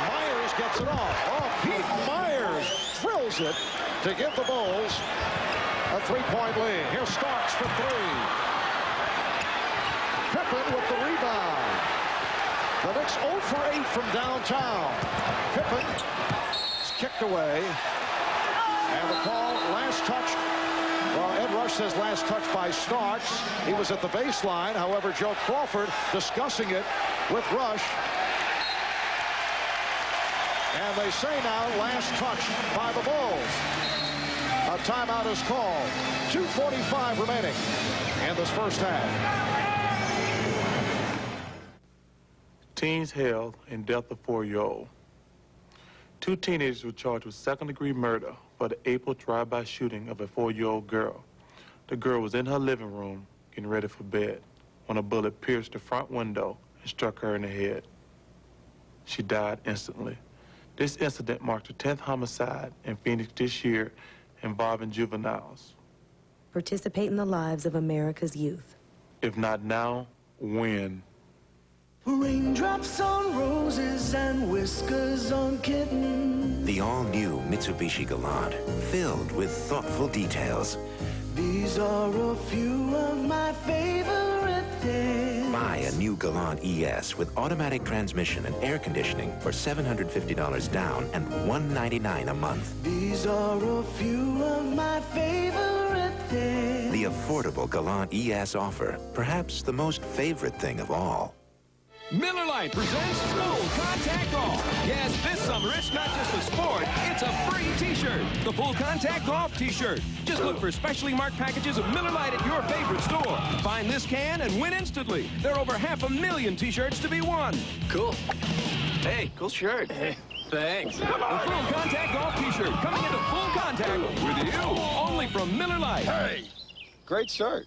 Myers gets it off. Oh, Pete Myers drills it to give the Bulls a 3-point lead. Here's Starks for 3. Pippen with the rebound. The Knicks 0 for 8 from downtown. Pippen is kicked away. And the call, last touch Well, Ed Rush says last touch by Starks. He was at the baseline. However, Joe Crawford discussing it with Rush. And they say now last touch by the Bulls. A timeout is called. 2:45 remaining in this first half. Teens held in death of 4-year-old. 2 teenagers were charged with second-degree murder for the April drive-by shooting of a 4-year-old girl. The girl was in her living room getting ready for bed when a bullet pierced the front window and struck her in the head. She died instantly. This incident marked the 10th homicide in Phoenix this year involving juveniles. Participate in the lives of America's youth. If not now, when? Raindrops on roses and whiskers on kittens. The all-new Mitsubishi Galant, filled with thoughtful details. These are a few of my favorite days. Buy a new Galant ES with automatic transmission and air conditioning for $750 down and $199 a month. These are a few of my favorite days. The affordable Galant ES offer, perhaps the most favorite thing of all. Miller Lite presents Full Contact Golf. Yes, this summer it's not just a sport, it's a free t-shirt. The Full Contact Golf t-shirt. Just look for specially marked packages of Miller Lite at your favorite store. Find this can and win instantly. There are over 500,000 t-shirts to be won. Cool. Hey, cool shirt. Hey, thanks. The Full Contact Golf t-shirt coming into full contact with you. Only from Miller Lite. Hey, great shirt.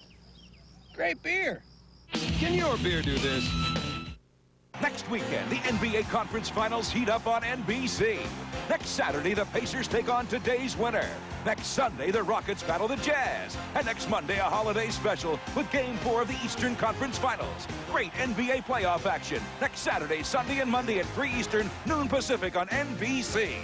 Great beer. Can your beer do this? Next weekend, the NBA Conference Finals heat up on NBC. Next Saturday, the Pacers take on today's winner. Next Sunday, the Rockets battle the Jazz. And next Monday, a holiday special with Game 4 of the Eastern Conference Finals. Great NBA playoff action. Next Saturday, Sunday, and Monday at 3 Eastern, noon Pacific on NBC.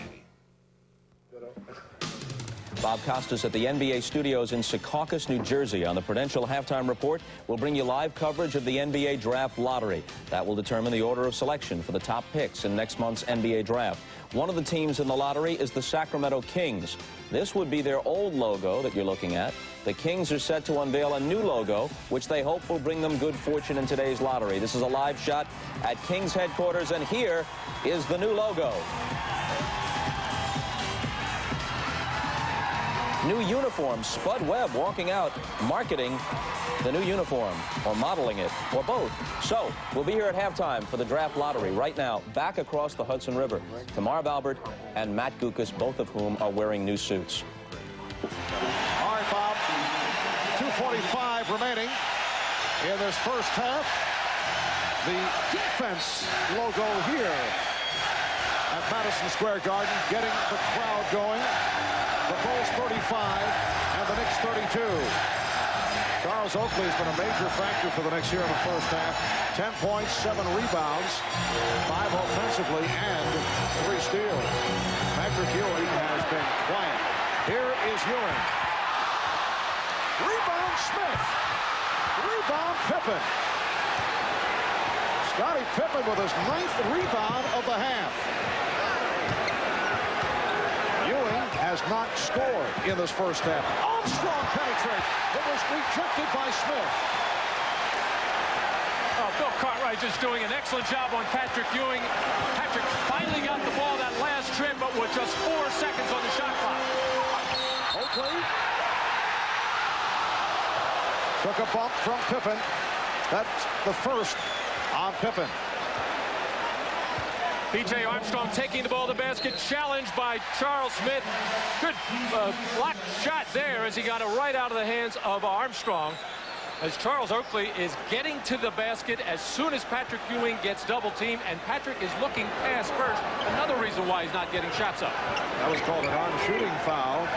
Bob Costas at the NBA studios in Secaucus, New Jersey. On the Prudential Halftime Report, we'll bring you live coverage of the NBA Draft Lottery. That will determine the order of selection for the top picks in next month's NBA Draft. One of the teams in the lottery is the Sacramento Kings. This would be their old logo that you're looking at. The Kings are set to unveil a new logo, which they hope will bring them good fortune in today's lottery. This is a live shot at Kings headquarters, and here is the new logo. New uniform, Spud Webb walking out, marketing the new uniform, or modeling it, or both. So, we'll be here at halftime for the Draft Lottery right now, back across the Hudson River to Marv Albert and Matt Gukas, both of whom are wearing new suits. All right, Bob, 2:45 remaining in this first half. The defense logo here at Madison Square Garden, getting the crowd going. The Bulls 35 and the Knicks 32. Charles Oakley has been a major factor for the Knicks here in the first half. 10 points, 7 rebounds, 5 offensively, and 3 steals. Patrick Ewing has been quiet. Here is Ewing. Rebound Smith. Rebound Pippen. Scottie Pippen with his 9th rebound of the half. Has not scored in this first half. Armstrong penetrates. It was rejected by Smith. Oh, Bill Cartwright just doing an excellent job on Patrick Ewing. Patrick finally got the ball that last trip, but with just 4 seconds on the shot clock. Oakley took a bump from Pippen. That's the first on Pippen. P.J. Armstrong taking the ball to the basket, challenged by Charles Smith. Good block shot there as he got it right out of the hands of Armstrong. As Charles Oakley is getting to the basket as soon as Patrick Ewing gets double-teamed, and Patrick is looking pass first. Another reason why he's not getting shots up. That was called an arm shooting foul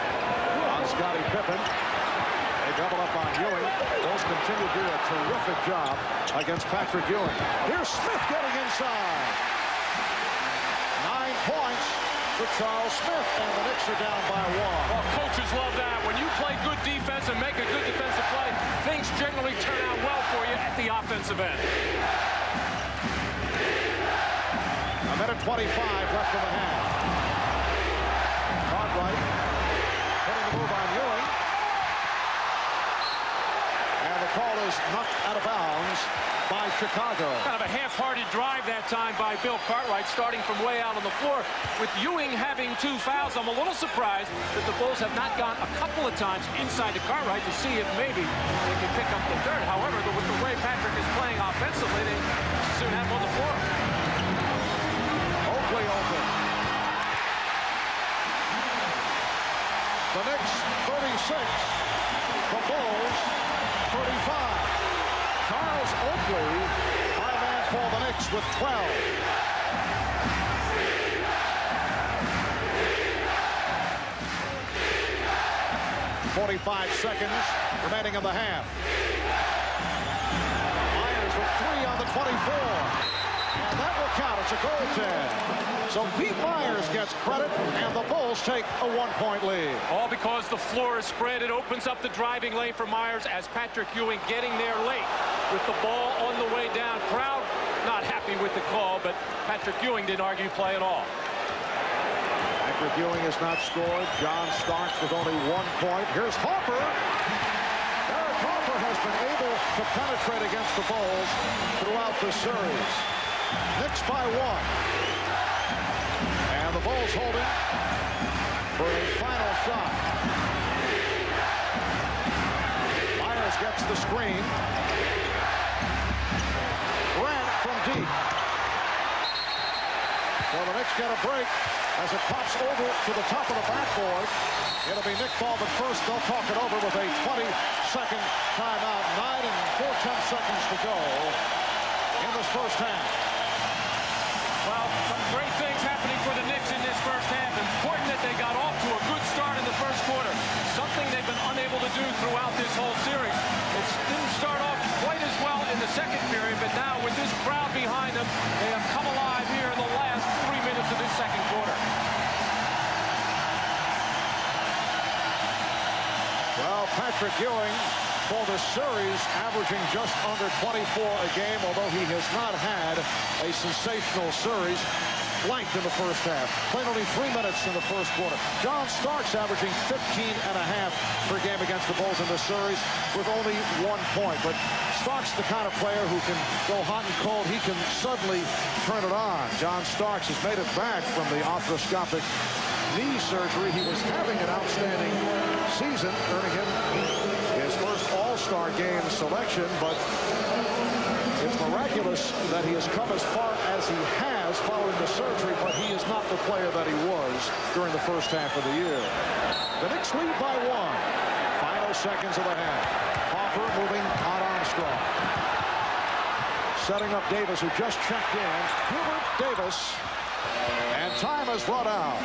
on Scottie Pippen. They double up on Ewing. Bulls continue to do a terrific job against Patrick Ewing. Here's Smith getting inside. 9 points for Charles Smith, and the Knicks are down by 1. Well, coaches love that. When you play good defense and make a good defensive play, things generally turn out well for you at the offensive end. A minute 25 left in the half. Cartwright putting the move on Ewing. Chicago. Kind of a half-hearted drive that time by Bill Cartwright, starting from way out on the floor. With Ewing having 2 fouls, I'm a little surprised that the Bulls have not gone a couple of times inside to Cartwright to see if maybe they can pick up the third. However, with the way Patrick is playing offensively, they soon have him on the floor. Oakley open. The Knicks 36. The Bulls 35. Charles Oakley, 5-man for the Knicks with 12. .45 seconds remaining in the half. Myers with 3 on the 24. And that will count. It's a goaltend. So Pete Myers gets credit, and the Bulls take a 1-point lead. All because the floor is spread. It opens up the driving lane for Myers as Patrick Ewing getting there late with the ball on the way down. Crowd not happy with the call, but Patrick Ewing didn't argue play at all. Patrick Ewing has not scored. John Starks with only 1 point. Here's Harper. Derek Harper has been able to penetrate against the Bulls throughout the series. Knicks by 1. And the Bulls holding for a final shot. Myers gets the screen. Grant from deep. So the Knicks get a break as it pops over to the top of the backboard. It'll be Nick Baldwin first. They'll talk it over with a 20-second timeout. 9 and 4/10 seconds to go in this first half. Well, some great things happening for the Knicks in this first half. Important that they got off to a good start in the first quarter. Something they've been unable to do throughout this whole series. It didn't start off quite as well in the second period, but now with this crowd behind them, they have come alive here in the last 3 minutes of this second quarter. Well, Patrick Ewing for the series averaging just under 24 a game, although he has not had a sensational series. Blanked in the first half. Played only 3 minutes in the first quarter. John Starks averaging 15.5 per game against the Bulls in this series with only 1 point. But Starks the kind of player who can go hot and cold. He can suddenly turn it on. John Starks has made it back from the arthroscopic knee surgery. He was having an outstanding season, earning him his first All-Star game selection, but it's miraculous that he has come as far as he has following the surgery, but he is not the player that he was during the first half of the year. The Knicks lead by 1. Final seconds of the half. Harper moving on Armstrong. Setting up Davis, who just checked in. Hubert Davis. And time has run out.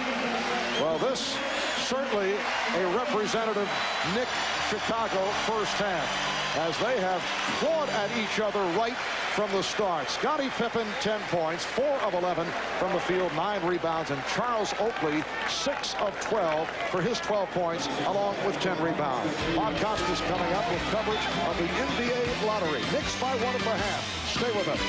Well, this certainly a representative Knick Chicago first half, as they have clawed at each other right from the start. Scottie Pippen, 10 points, 4 of 11 from the field, 9 rebounds, and Charles Oakley, 6 of 12 for his 12 points, along with 10 rebounds. Bob Costas coming up with coverage of the NBA lottery. Knicks by 1 at the half. Stay with us.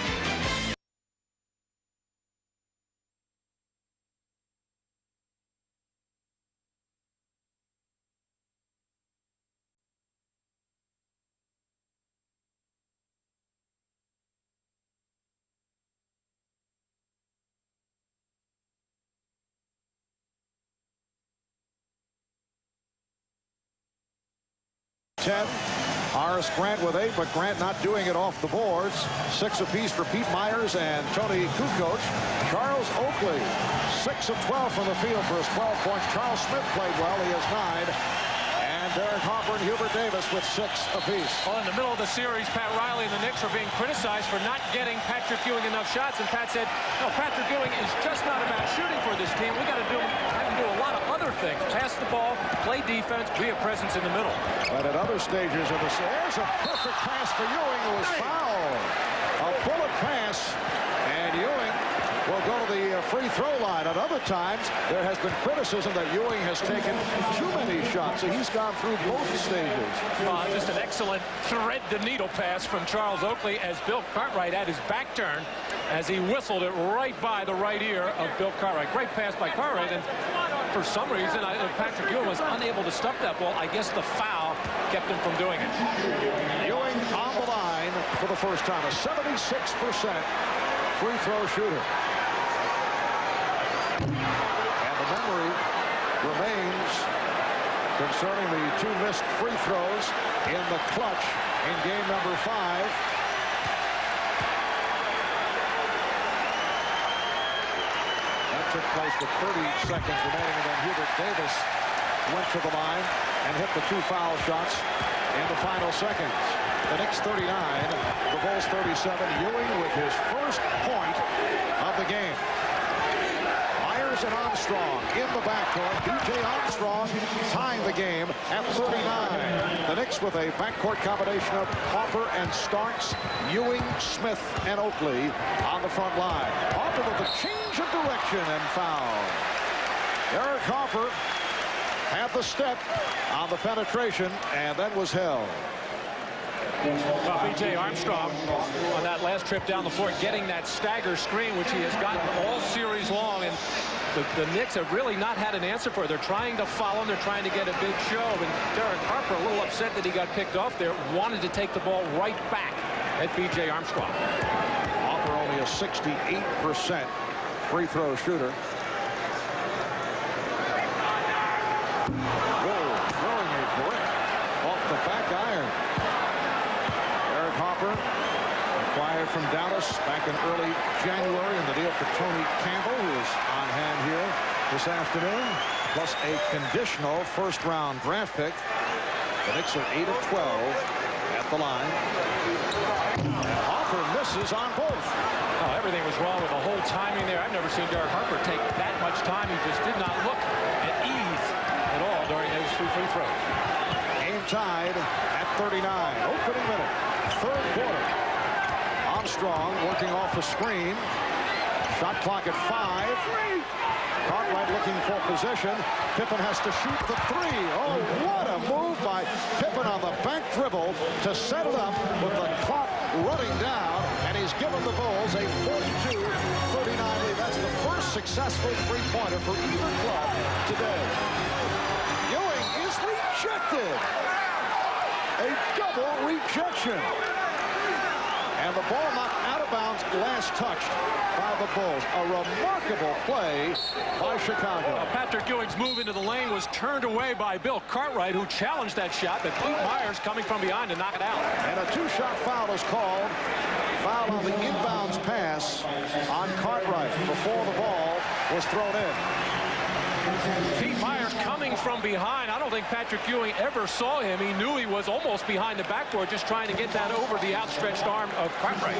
Horace Grant with 8, but Grant not doing it off the boards. 6 apiece for Pete Myers and Tony Kukoc. Charles Oakley, 6 of 12 from the field for his 12 points. Charles Smith played well. He has 9. And Derek Harper and Hubert Davis with 6 apiece. Well, in the middle of the series, Pat Riley and the Knicks are being criticized for not getting Patrick Ewing enough shots. And Pat said, no, Patrick Ewing is just not about shooting for this team. We got to do a lot of other things. Pass the ball, play defense, be a presence in the middle. But at other stages of the series, a perfect pass for Ewing, who was fouled. A bullet pass, and Ewing will go to the free throw line. At other times, there has been criticism that Ewing has taken too many shots, so he's gone through both stages. Just an excellent thread-the-needle pass from Charles Oakley as Bill Cartwright had his back turned as he whistled it right by the right ear of Bill Cartwright. Great pass by Cartwright, and for some reason, Patrick Ewing was unable to stuff that ball. I guess the foul kept him from doing it. Ewing on the line for the first time, a 76% free throw shooter. And the memory remains concerning the 2 missed free throws in the clutch in game number 5. Took place with 30 seconds remaining, and then Hubert Davis went to the line and hit the 2 foul shots in the final seconds. The Knicks 39, the Bulls 37. Ewing with his first point of the game. Myers and Armstrong in the backcourt. B.J. Armstrong tying the game at 39. The Knicks with a backcourt combination of Harper and Starks, Ewing, Smith, and Oakley on the front line. Harper with a change of direction and foul. Derek Harper had the step on the penetration and then was held. Well, B.J. Armstrong on that last trip down the floor getting that stagger screen, which he has gotten all series long, and the Knicks have really not had an answer for it. They're trying to follow him. They're trying to get a big show. And Derek Harper, a little upset that he got picked off there, wanted to take the ball right back at B.J. Armstrong. Harper only a 68% free throw shooter. Whoa, throwing a brick off the back iron. Derek Harper acquired from Dallas back in early January in the deal for Tony Campbell, who is on hand here this afternoon, plus a conditional first-round draft pick. The Knicks are 8 of 12 at the line. And Harper misses on both. Oh, everything was wrong with the whole timing there. I've never seen Derek Harper take that much time. He just did not look at ease at all during those 2 free throws. Game tied at 39. Opening minute, third quarter. Armstrong working off the screen. Shot clock at 5. Cartwright looking for possession. Pippen has to shoot the 3. Oh, what a move by Pippen on the bank dribble to set it up with the clock running down. And he's given the Bulls a 42-39 lead. That's the first successful three-pointer for either club today. Ewing is rejected. A double rejection. And the ball knocked out of bounds, last touched by the Bulls. A remarkable play by Chicago. Patrick Ewing's move into the lane was turned away by Bill Cartwright, who challenged that shot, but Pete Myers coming from behind to knock it out. And a 2-shot foul is called. Foul on the inbounds pass on Cartwright before the ball was thrown in. Pete Myers coming from behind. I don't think Patrick Ewing ever saw him. He knew he was almost behind the backboard, just trying to get that over the outstretched arm of Cartwright.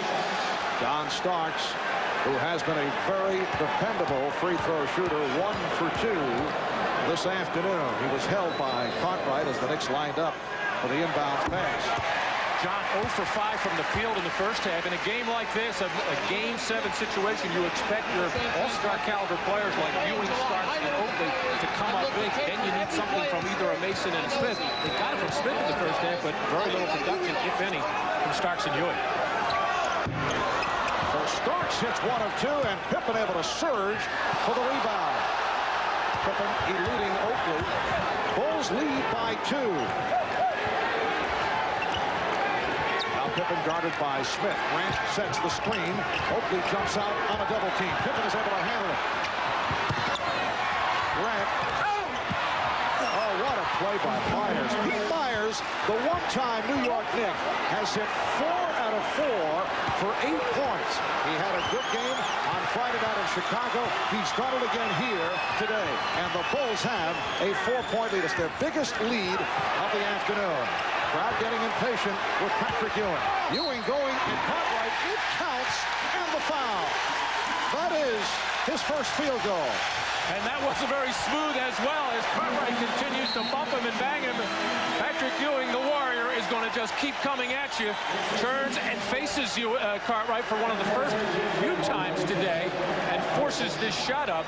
John Starks, who has been a very dependable free throw shooter, 1 for 2 this afternoon. He was held by Cartwright as the Knicks lined up for the inbounds pass. John 0 for 5 from the field in the first half. In a game like this, a Game 7 situation, you expect your all-star caliber players like Ewing, Starks, and Oakley to come up big. Then you need something from either a Mason and a Smith. They got it from Smith in the first half, but very little production, if any, from Starks and Ewing. So Starks hits 1 of 2, and Pippen able to surge for the rebound. Pippen eluding Oakley. Bulls lead by 2. Pippen guarded by Smith. Grant sets the screen. Oakley jumps out on a double team. Pippen is able to handle it. Grant. Oh, what a play by Myers. Pete Myers, the one-time New York Knick, has hit 4 out of 4 for 8 points. He had a good game on Friday night in Chicago. He's done it again here today. And the Bulls have a 4-point lead. It's their biggest lead of the afternoon. Crowd getting impatient with Patrick Ewing. Ewing going and Cartwright. It counts, and the foul. That is his first field goal. And that wasn't very smooth as well as Cartwright continues to bump him and bang him. Patrick Ewing, the Warrior, is going to just keep coming at you. Turns and faces you, Cartwright, for one of the first few times today and forces this shot up.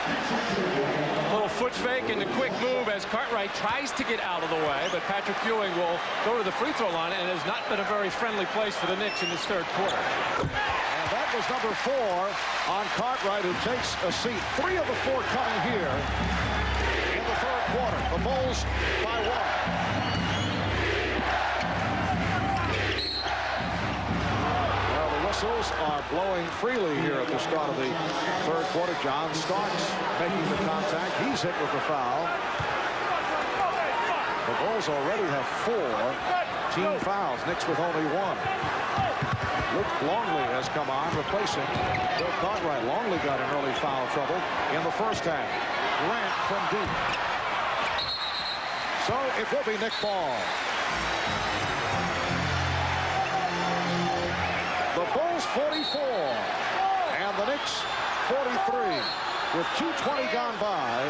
A little foot fake and the quick move as Cartwright tries to get out of the way, but Patrick Ewing will go to the free throw line, and it has not been a very friendly place for the Knicks in this third quarter. And that was number 4 on Cartwright, who takes a seat. 3 of the 4 coming here The Bulls by 1. Well, the whistles are blowing freely here at the start of the third quarter. John Starks making the contact. He's hit with the foul. The Bulls already have 4 team fouls. Knicks with only 1. Luke Longley has come on, replacing Bill Cartwright. Longley got in early foul trouble in the first half. Grant from deep. So it will be Knick ball. The Bulls 44 and the Knicks 43 with 2:20 gone by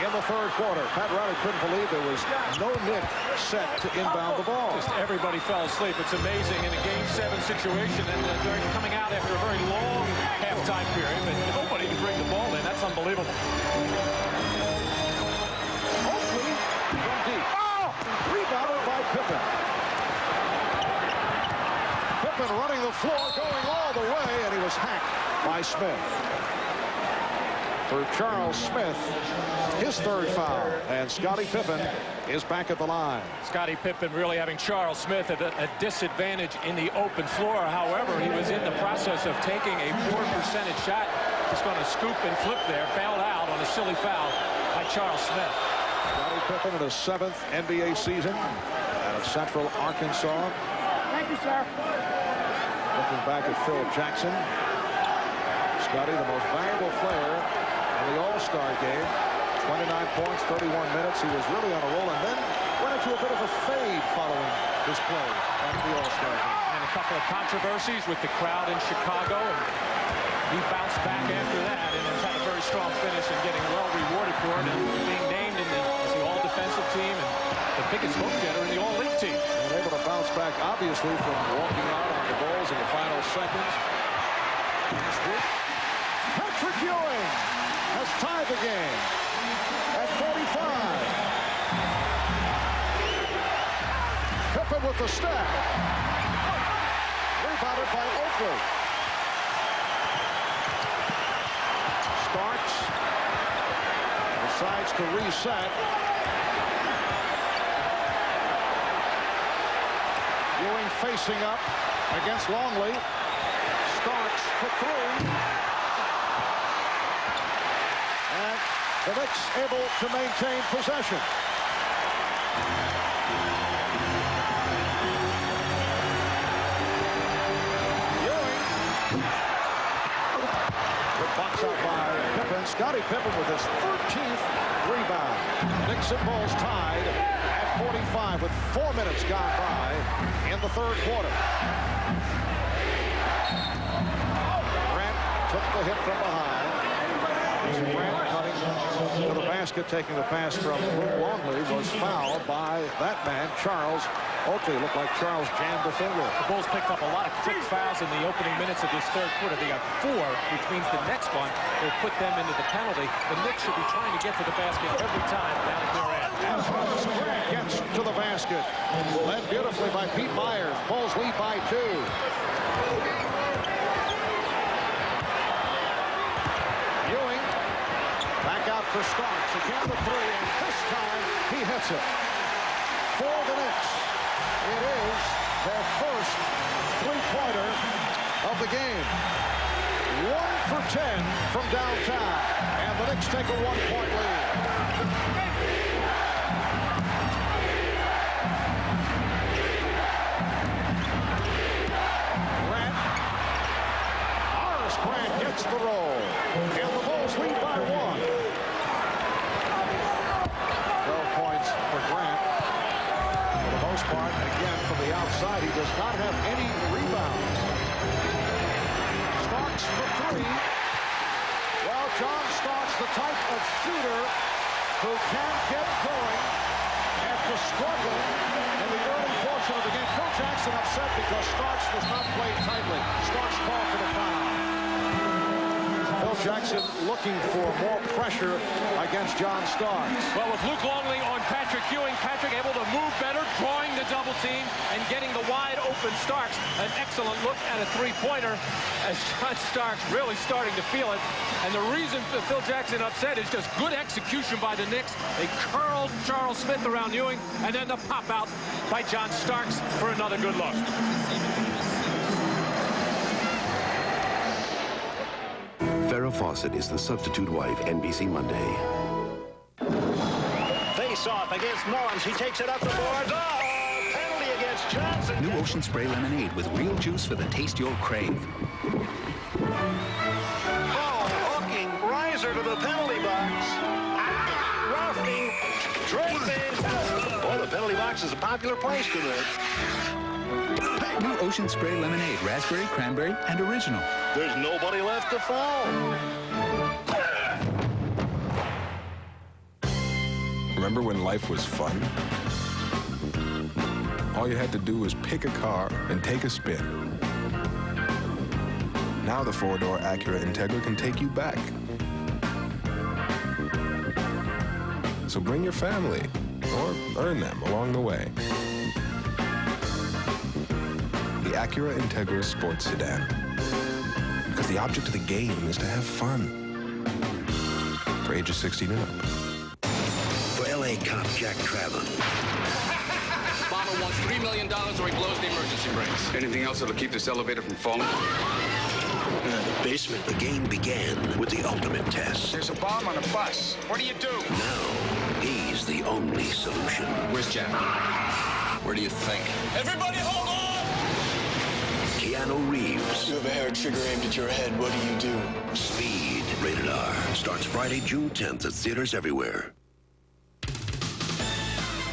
in the third quarter. Pat Riley couldn't believe there was no Knick set to inbound the ball. Just everybody fell asleep. It's amazing in a Game 7 situation, and they're coming out after a very long halftime period, but nobody can bring the ball in. That's unbelievable. Oakley from deep. Oh! Rebounded by Pippen. Pippen running the floor, going all the way, and he was hacked by Smith. For Charles Smith, his third foul, and Scottie Pippen is back at the line. Scottie Pippen really having Charles Smith at a disadvantage in the open floor. However, he was in the process of taking a poor percentage shot. Just going to scoop and flip there, bailed out on a silly foul by Charles Smith. Scottie Pippen in his 7th NBA season out of Central Arkansas. Thank you, sir. Looking back at Phil Jackson. Scottie, the most valuable player in the All-Star game. 29 points, 31 minutes. He was really on a roll and then went into a bit of a fade following his play after the All-Star game. And a couple of controversies with the crowd in Chicago. And he bounced back after that and has had a very strong finish and getting well rewarded for it and being named in as the all-defensive team and the biggest vote getter in the all-league team. And able to bounce back, obviously, from walking out on the Bulls in the final seconds. Patrick Ewing has tied the game at 45. Pippen with the step. Rebounded by Oakley. Starks decides to reset. Ewing facing up against Longley. Starks for 3. And the Knicks able to maintain possession. Ewing. Good box out by Pippen. Scottie Pippen with his 13th rebound. Knicks and Bulls tied at 45 with 4 minutes gone by in the third quarter. Grant took the hit from behind. Grant cutting to the basket, taking the pass from Luke Longley, was fouled by that man, Charles Oakley. Looked like Charles jammed the finger. The Bulls picked up a lot of quick fouls in the opening minutes of this third quarter. They got 4, which means the next one will put them into the penalty. The Knicks should be trying to get to the basket every time down at their end. And Grant gets to the basket. Led beautifully by Pete Myers. Bulls lead by 2. Ewing back out for Starks. Again the 3, and this time he hits it. For the Knicks, it is their first three-pointer of the game. 1 for 10 from downtown, and the Knicks take a 1-point lead. Grant gets the roll, and the Bulls lead by 1. 12 points for Grant. For the most part, again, from the outside, he does not have any rebounds. Starks for 3. Well, John Starks, the type of shooter who can get going after struggling in the early portion of the game. Phil Jackson upset because Starks was not played tightly. Starks called for the foul. Phil Jackson looking for more pressure against John Starks. Well, with Luke Longley on Patrick Ewing, Patrick able to move better, drawing the double team and getting the wide open Starks. An excellent look at a three-pointer as John Starks really starting to feel it. And the reason that Phil Jackson upset is just good execution by the Knicks. They curled Charles Smith around Ewing, and then the pop out by John Starks for another good look. Farrah Fawcett is the substitute wife, NBC Monday. Face off against Mullins. He takes it up the boards. Oh, penalty against Johnson. New Ocean Spray Lemonade with real juice for the taste you'll crave. Oh, hooking riser to the penalty box. Roughing, draping. Boy, the penalty box is a popular place tonight. New Ocean Spray Lemonade, raspberry, cranberry, and original. There's nobody left to foul. Remember when life was fun? All you had to do was pick a car and take a spin. Now the four-door Acura Integra can take you back. So bring your family, or earn them along the way. The Acura Integra Sports Sedan. Because the object of the game is to have fun. For ages 16 and up. For LA cop Jack Traven. Bomber wants $3 million or he blows the emergency brakes. Anything else that'll keep this elevator from falling? The basement. The game began with the ultimate test. There's a bomb on a bus. What do you do? Now, he's the only solution. Where's Jack? Where do you think? Everybody hold on! Keanu Reeves. You have a hair trigger aimed at your head. What do you do? Speed. Rated R. Starts Friday, June 10th at theaters everywhere.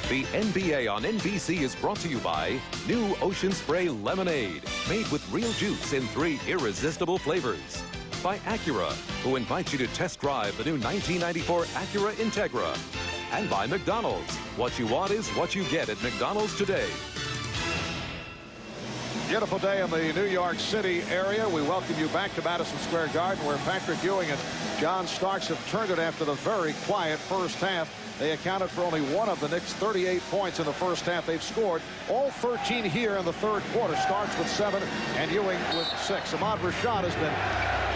The NBA on NBC is brought to you by New Ocean Spray Lemonade, made with real juice in 3 irresistible flavors. By Acura, who invites you to test drive the new 1994 Acura Integra. And by McDonald's. What you want is what you get at McDonald's today. Beautiful day in the New York City area. We welcome you back to Madison Square Garden, where Patrick Ewing and John Starks have turned it after the very quiet first half. They accounted for only one of the Knicks' 38 points in the first half. They've scored all 13 here in the third quarter. Starks with 7 and Ewing with 6. Ahmad Rashad has been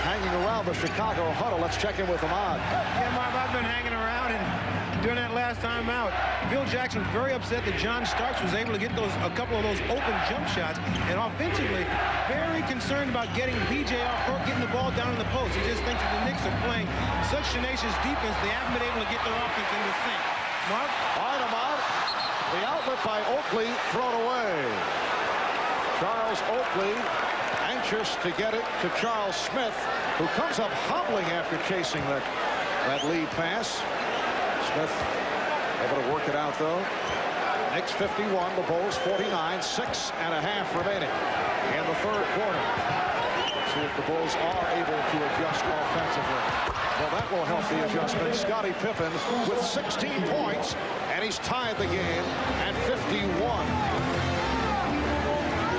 hanging around the Chicago huddle. Let's check in with Ahmad. Yeah, Marv, I've been hanging around, and during that last time out, Phil Jackson very upset that John Starks was able to get a couple of those open jump shots, and offensively, very concerned about getting BJ off court, getting the ball down in the post. He just thinks that the Knicks are playing such tenacious defense, they haven't been able to get their offense in the sync. Mark? All right, Ahmad. The outlet by Oakley thrown away. Charles Oakley anxious to get it to Charles Smith, who comes up hobbling after chasing that lead pass. Smith able to work it out, though. Knicks 51, the Bulls 49, 6.5 remaining in the third quarter. Let's see if the Bulls are able to adjust offensively. Well, that will help the adjustment. Scottie Pippen with 16 points, and he's tied the game at 51.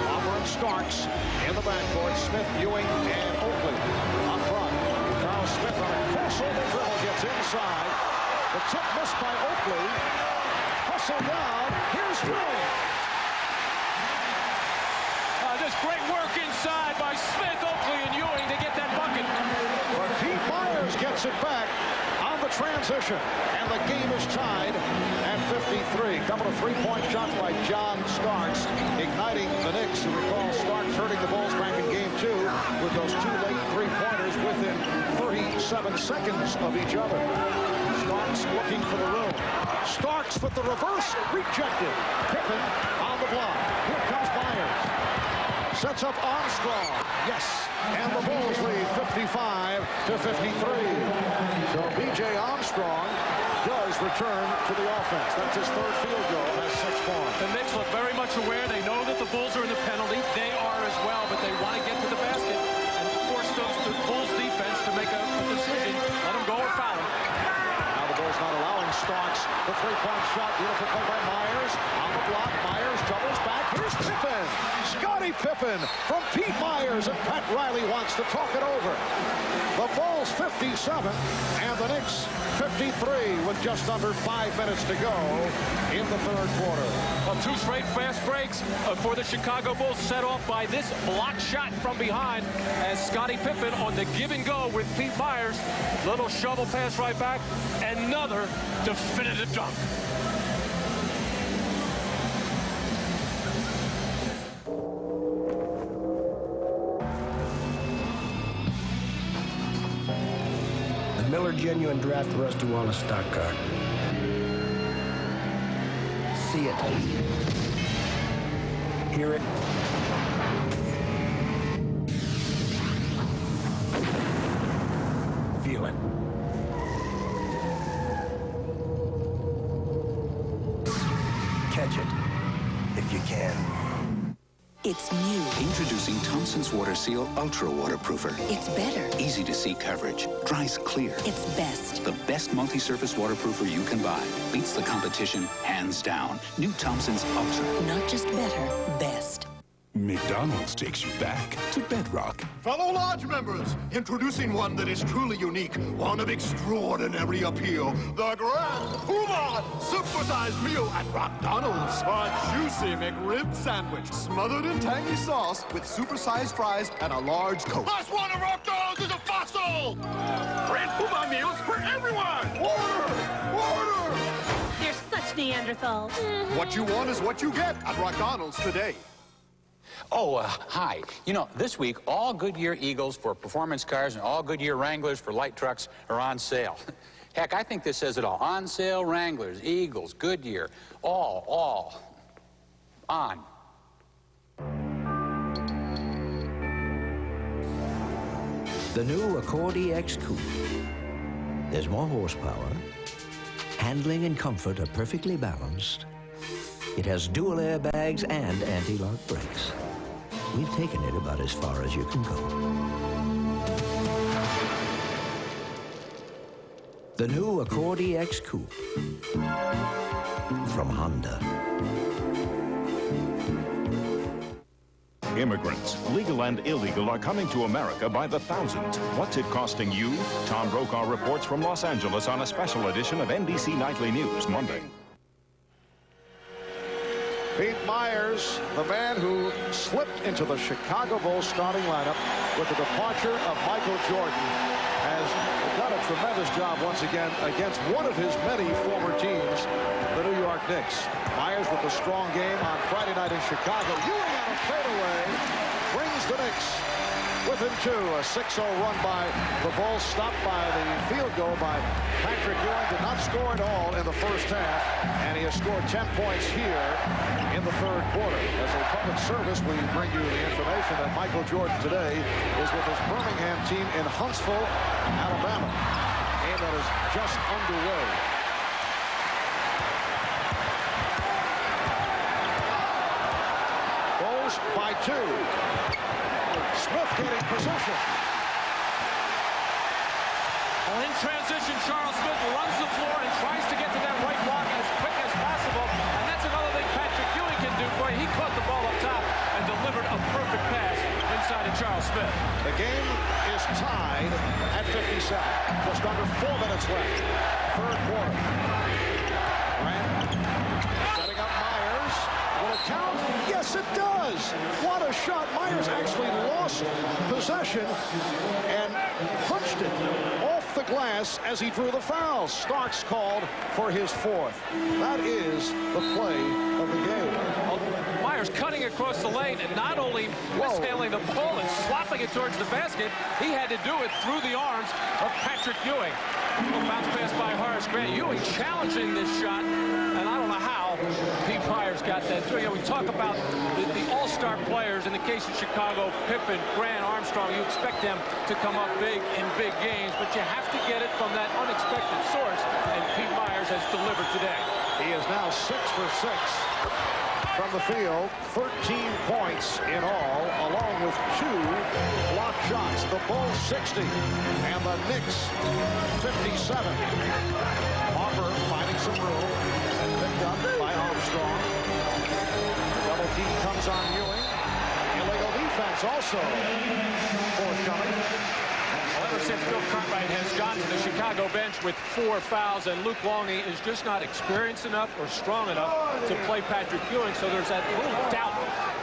Palmer and Starks in the backcourt. Smith, Ewing, and Oakley up front. Charles Smith on a crossover dribble gets inside. The tip missed by Oakley. Hustle down. Here's Ewing. Just great work inside by Smith, Oakley, and Ewing to get that bucket. But Pete Myers gets it back on the transition. And the game is tied at 53. Couple of three-point shots by John Starks, igniting the Knicks. You recall Starks hurting the Bulls back in game 2 with those 2 late three-pointers within 37 seconds of each other. Starks looking for the room. Starks with the reverse, rejected. Pippen on the block. Here comes Myers. Sets up Armstrong. Yes. And the Bulls lead 55 to 53. So B.J. Armstrong does return to the offense. That's his third field goal. Has 6 points. The Knicks look very much aware. They know that the Bulls are in the penalty. They are as well, but they want to get to the basket and force the Bulls defense to make a decision. Let them go or foul them. Now the Bulls not allowing Starks the three-point shot. Beautiful play by Myers. On the block, Myers doubles back. Here's Pippen. Scottie Pippen from Pete Myers, and Pat Riley wants to talk it over. The Bulls 57 and the Knicks 53 with just under 5 minutes to go in the third quarter. Well, two straight fast breaks for the Chicago Bulls, set off by this block shot from behind as Scottie Pippen on the give and go with Pete Myers. Little shovel pass right back. Another definitive dunk. Miller Genuine Draft Rusty Wallace stock card. See it. Hear it. Feel it. Catch it, if you can. It's new. Introducing Thompson's Water Seal Ultra Waterproofer. It's better. Easy to see coverage. Dries clear. It's best. The best multi-surface waterproofer you can buy. Beats the competition hands down. New Thompson's Ultra. Not just better, best. McDonald's takes you back to bedrock. Fellow lodge members, introducing one that is truly unique, one of extraordinary appeal, the Grand Poobah Supersized Meal at McDonald's. A juicy McRib sandwich smothered in tangy sauce with supersized fries and a large Coke. Plus one of McDonald's is a fossil! Grand Poobah meals for everyone! Order! You're such Neanderthals. What you want is what you get at McDonald's today. Oh, hi. You know, this week, all Goodyear Eagles for performance cars and all Goodyear Wranglers for light trucks are on sale. Heck, I think this says it all. On sale Wranglers, Eagles, Goodyear, all on. The new Accord EX Coupe. There's more horsepower. Handling and comfort are perfectly balanced. It has dual airbags and anti-lock brakes. We've taken it about as far as you can go. The new Accord EX Coupe from Honda. Immigrants, legal and illegal, are coming to America by the thousands. What's it costing you? Tom Brokaw reports from Los Angeles on a special edition of NBC Nightly News Monday. Pete Myers, the man who slipped into the Chicago Bulls starting lineup with the departure of Michael Jordan, has done a tremendous job once again against one of his many former teams, the New York Knicks. Myers with a strong game on Friday night in Chicago. Ewing on a fadeaway brings the Knicks within two. A 6-0 run by the Bulls, stopped by the field goal by Patrick Ewing. Did not score at all in the first half, and he has scored 10 points here in the third quarter. As a public service, we bring you the information that Michael Jordan today is with his Birmingham team in Huntsville, Alabama. A game that is just underway. Bulls by 2. Smith getting position. Well, in transition, Charles Smith runs the floor and tries to get to that right block as quick as possible. And that's another thing Patrick Ewing can do for you. He caught the ball up top and delivered a perfect pass inside of Charles Smith. The game is tied at 57. Just under 4 minutes left. Third quarter. Grant setting up Myers. Will it count? Yes, it does. What a shot. Myers actually lost possession and punched it off the glass as he drew the foul. Starks called for his fourth. That is the play of the game. Myers cutting across the lane and not only mishandling the ball and slopping it towards the basket, he had to do it through the arms of Patrick Ewing. A bounce pass by Horace Grant. Ewing challenging this shot, and I don't know how Pete Myers got that through. You know, we talk about the all-star players in the case of Chicago, Pippen, Grant, Armstrong. You expect them to come up big in big games, but you have to get it from that unexpected source, and Pete Myers has delivered today. He is now 6 for 6 from the field, 13 points in all, along with 2 block shots. The Bulls 60 and the Knicks 57. Harper finding some room. Picked up by Armstrong. The double team comes on Ewing. Illegal defense also forthcoming. Well, ever since Bill Cartwright has gone to the Chicago bench with 4 fouls, and Luke Longley is just not experienced enough or strong enough to play Patrick Ewing, so there's that little doubt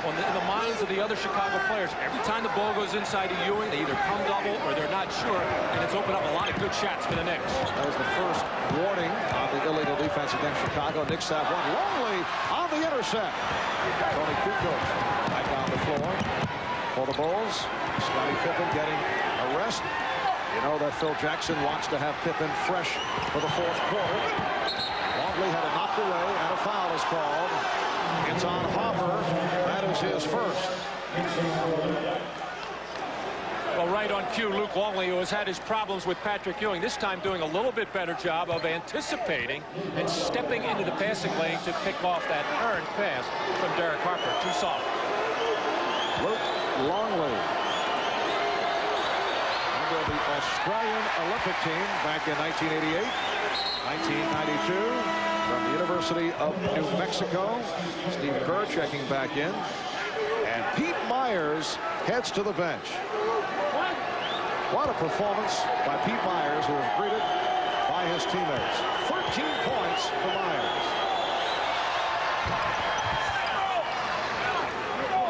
in the minds of the other Chicago players. Every time the ball goes inside of Ewing, they either come double or they're not sure, and it's opened up a lot of good shots for the Knicks. That was the first warning on the illegal defense against Chicago. Knicks have one. Longley on the intercept. Tony Kukoc back on the floor for the Bulls. Scottie Pippen getting a rest. You know that Phil Jackson wants to have Pippen fresh for the fourth quarter. Longley had it knocked away, and a foul is called. It's on Hopper. That is his first. Well, right on cue, Luke Longley, who has had his problems with Patrick Ewing, this time doing a little bit better job of anticipating and stepping into the passing lane to pick off that errant pass from Derek Harper. Too soft. Luke Longley, under the Australian Olympic team back in 1988, 1992. From the University of New Mexico. Steve Kerr checking back in. And Pete Myers heads to the bench. What a performance by Pete Myers, who was greeted by his teammates. 13 points for Myers.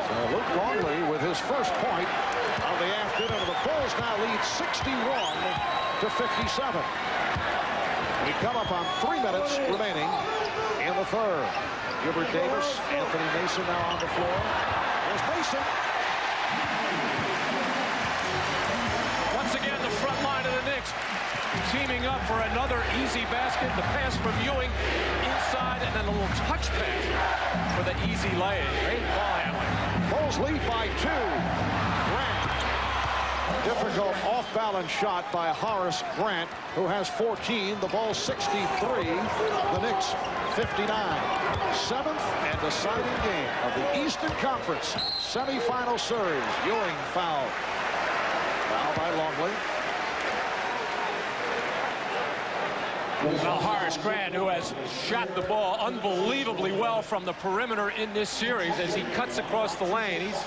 So Luke Longley with his first point of the afternoon. The Bulls now lead 61-57. We come up on 3 minutes remaining in the third. Gilbert Davis, Anthony Mason now on the floor. There's Mason. Once again, the front line of the Knicks teaming up for another easy basket. The pass from Ewing inside, and then a little touch pass for the easy lay. Great ball handling. Bulls lead by 2. Difficult off-balance shot by Horace Grant, who has 14. The Bulls 63. The Knicks 59. 7th and deciding game of the Eastern Conference semifinal series. Ewing fouled. Foul by Longley. Well, Horace Grant, who has shot the ball unbelievably well from the perimeter in this series as he cuts across the lane. He's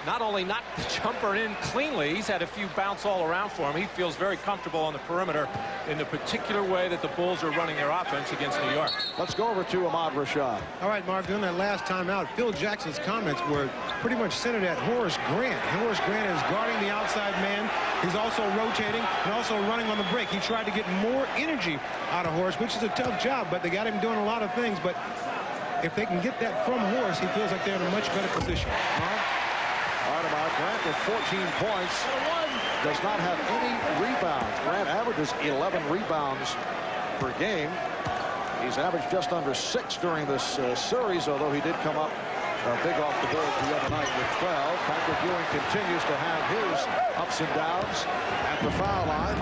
not only knocked the jumper in cleanly, he's had a few bounce all around for him. He feels very comfortable on the perimeter in the particular way that the Bulls are running their offense against New York. Let's go over to Ahmad Rashad. All right, Mark, during that last timeout, Phil Jackson's comments were pretty much centered at Horace Grant. Horace Grant is guarding the outside man. He's also rotating and also running on the break. He tried to get more energy out of Horace, which is a tough job, but they got him doing a lot of things. But if they can get that from Horace, he feels like they're in a much better position. Grant with 14 points, does not have any rebounds. Grant averages 11 rebounds per game. He's averaged just under 6 during this series, although he did come up big off the board the other night with 12. Patrick Ewing continues to have his ups and downs at the foul line.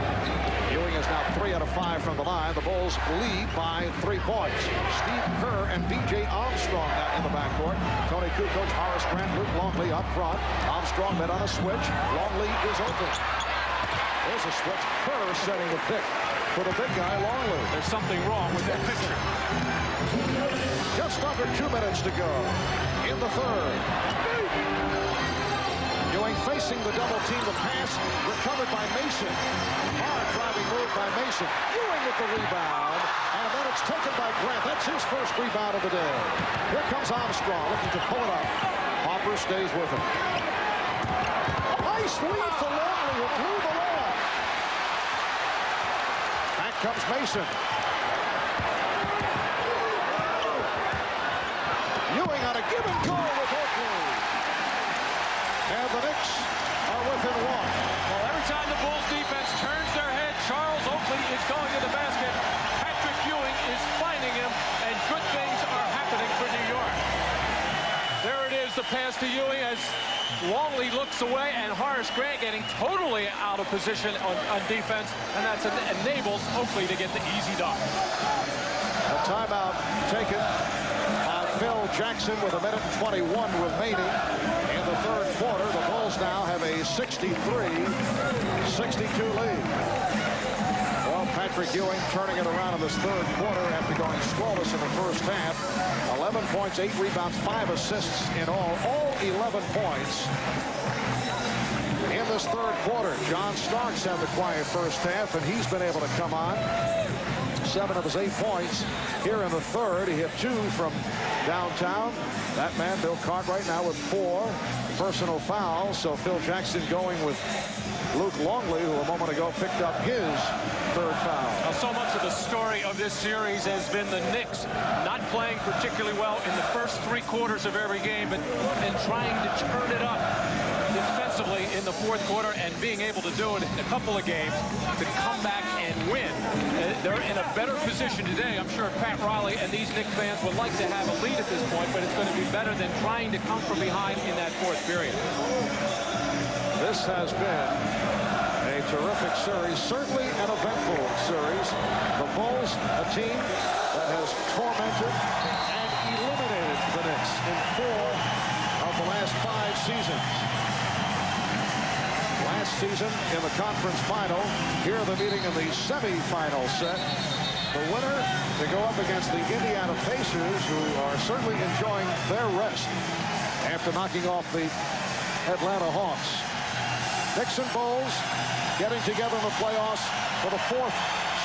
Ewing is now 3 out of 5 from the line. The Bulls lead by 3 points. Steve Kerr and B.J. Armstrong now in the backcourt. Tony Kukoc, Horace Grant, Luke Longley up front. Armstrong met on a switch. Longley is open. There's a switch. Kerr setting the pick for the big guy, Longley. There's something wrong with that picture. Just under 2 minutes to go in the third. Ewing facing the double team. The pass recovered by Mason. Hard driving move by Mason. Ewing with the rebound. And then it's taken by Grant. That's his first rebound of the day. Here comes Armstrong looking to pull it up. Hopper stays with him. Nice lead for Longley, who blew the layup. Back comes Mason. Ewing on a give and go with Oakley. And the Knicks are within 1. Well, every time the Bulls defense turns their head, Charles Oakley is going to the basket. Patrick Ewing is finding him, and good things are happening for New York. There it is, the pass to Ewing as Longley looks away, and Horace Grant getting totally out of position on defense, and that enables Oakley to get the easy dunk. A timeout taken by Phil Jackson with 1:21 remaining in the third quarter. The Bulls now have a 63-62 lead. Well, Patrick Patrick Ewing turning it around in this third quarter after going scoreless in the first half. 11 points, 8 rebounds, 5 assists in all 11 points in this third quarter. John Starks had the quiet first half, and he's been able to come on. 7 of his 8 points here in the third. He hit 2 from downtown. That man, Bill Cartwright, now with 4 personal fouls. So Phil Jackson going with Luke Longley, who a moment ago picked up his third foul. Now, so much of the story of this series has been the Knicks not playing particularly well in the first 3 quarters of every game, but then trying to turn it up defensively in the fourth quarter and being able to do it in a couple of games to come back and win. They're in a better position today. I'm sure Pat Riley and these Knicks fans would like to have a lead at this point, but it's going to be better than trying to come from behind in that fourth period. This has been a terrific series, certainly an eventful series. The Bulls, a team that has tormented and eliminated the Knicks in 4 of the last 5 seasons. Last season in the conference final, here the meeting in the semifinal set. The winner to go up against the Indiana Pacers, who are certainly enjoying their rest after knocking off the Atlanta Hawks. Knicks and Bulls getting together in the playoffs for the 4th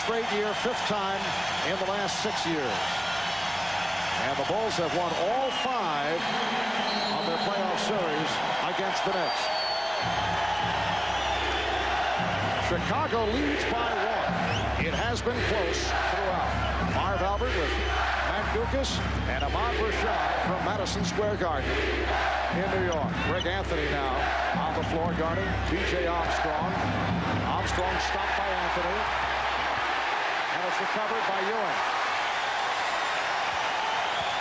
straight year, 5th time in the last 6 years. And the Bulls have won all 5 of their playoff series against the Knicks. Chicago leads by 1. It has been close throughout. Marv Albert with Matt Dukas and Ahmad Rashad from Madison Square Garden in New York. Greg Anthony now on the floor guarding B.J. Armstrong. Armstrong stopped by Anthony. And it's recovered by Ewing.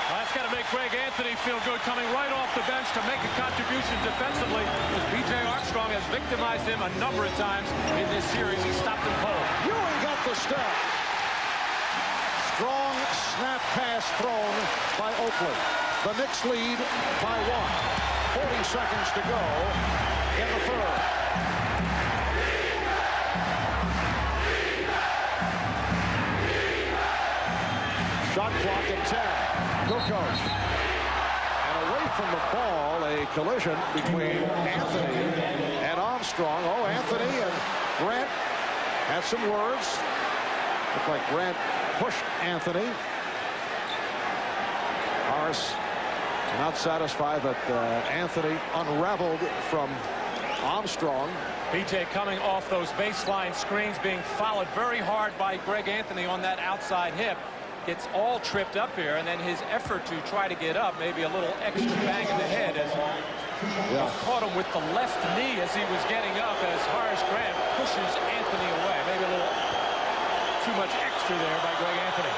Well, that's got to make Greg Anthony feel good, coming right off the bench to make a contribution defensively, because B.J. Armstrong has victimized him a number of times in this series. He stopped him cold. Ewing got the step. Strong snap pass thrown by Oakley. The Knicks lead by 1. 40 seconds to go in the third. Shot clock at 10. Kukoc. And away from the ball, a collision between Anthony and Armstrong. Oh, Anthony and Grant had some words. Looked like Grant pushed Anthony. Horace not satisfied that Anthony unraveled from Armstrong. B.J. coming off those baseline screens, being followed very hard by Greg Anthony on that outside hip. Gets all tripped up here, and then his effort to try to get up, maybe a little extra bang in the head as caught him with the left knee as he was getting up, as Horace Grant pushes Anthony away. Maybe a little too much extra there by Greg Anthony.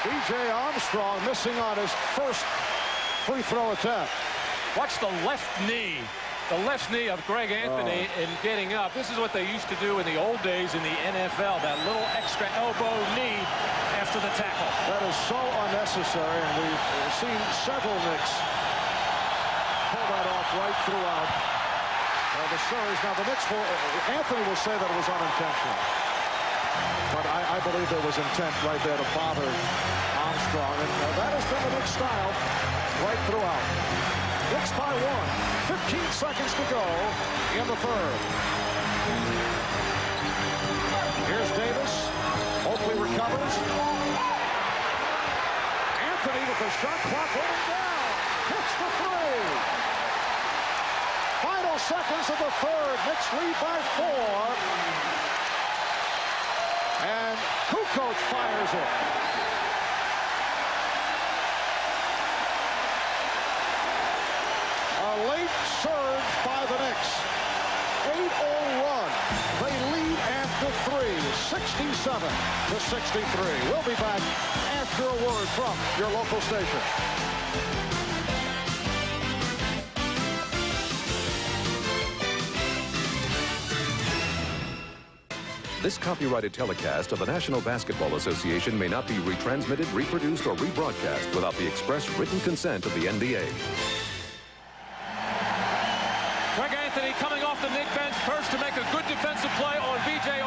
B.J. Armstrong missing on his first free throw attempt. Watch the left knee. The left knee of Greg Anthony in getting up. This is what they used to do in the old days in the NFL, that little extra elbow knee after the tackle. That is so unnecessary, and we've seen several Knicks pull that off right throughout the series. Now, the Knicks Anthony will say that it was unintentional, but I believe there was intent right there to bother Armstrong, and that has been the Knicks style right throughout. Knicks by 1. 15 seconds to go in the third. Here's Davis. Oakley recovers. Anthony with the shot clock running down. Hits the 3. Final seconds of the third. Knicks lead by 4. And Kukoc fires it. A late surge by the Knicks. 8-0 run. They lead after 3, 67-63. We'll be back after a word from your local station. This copyrighted telecast of the National Basketball Association may not be retransmitted, reproduced, or rebroadcast without the express written consent of the NBA. Greg Anthony coming off the Knicks bench first to make a good defensive play on B.J.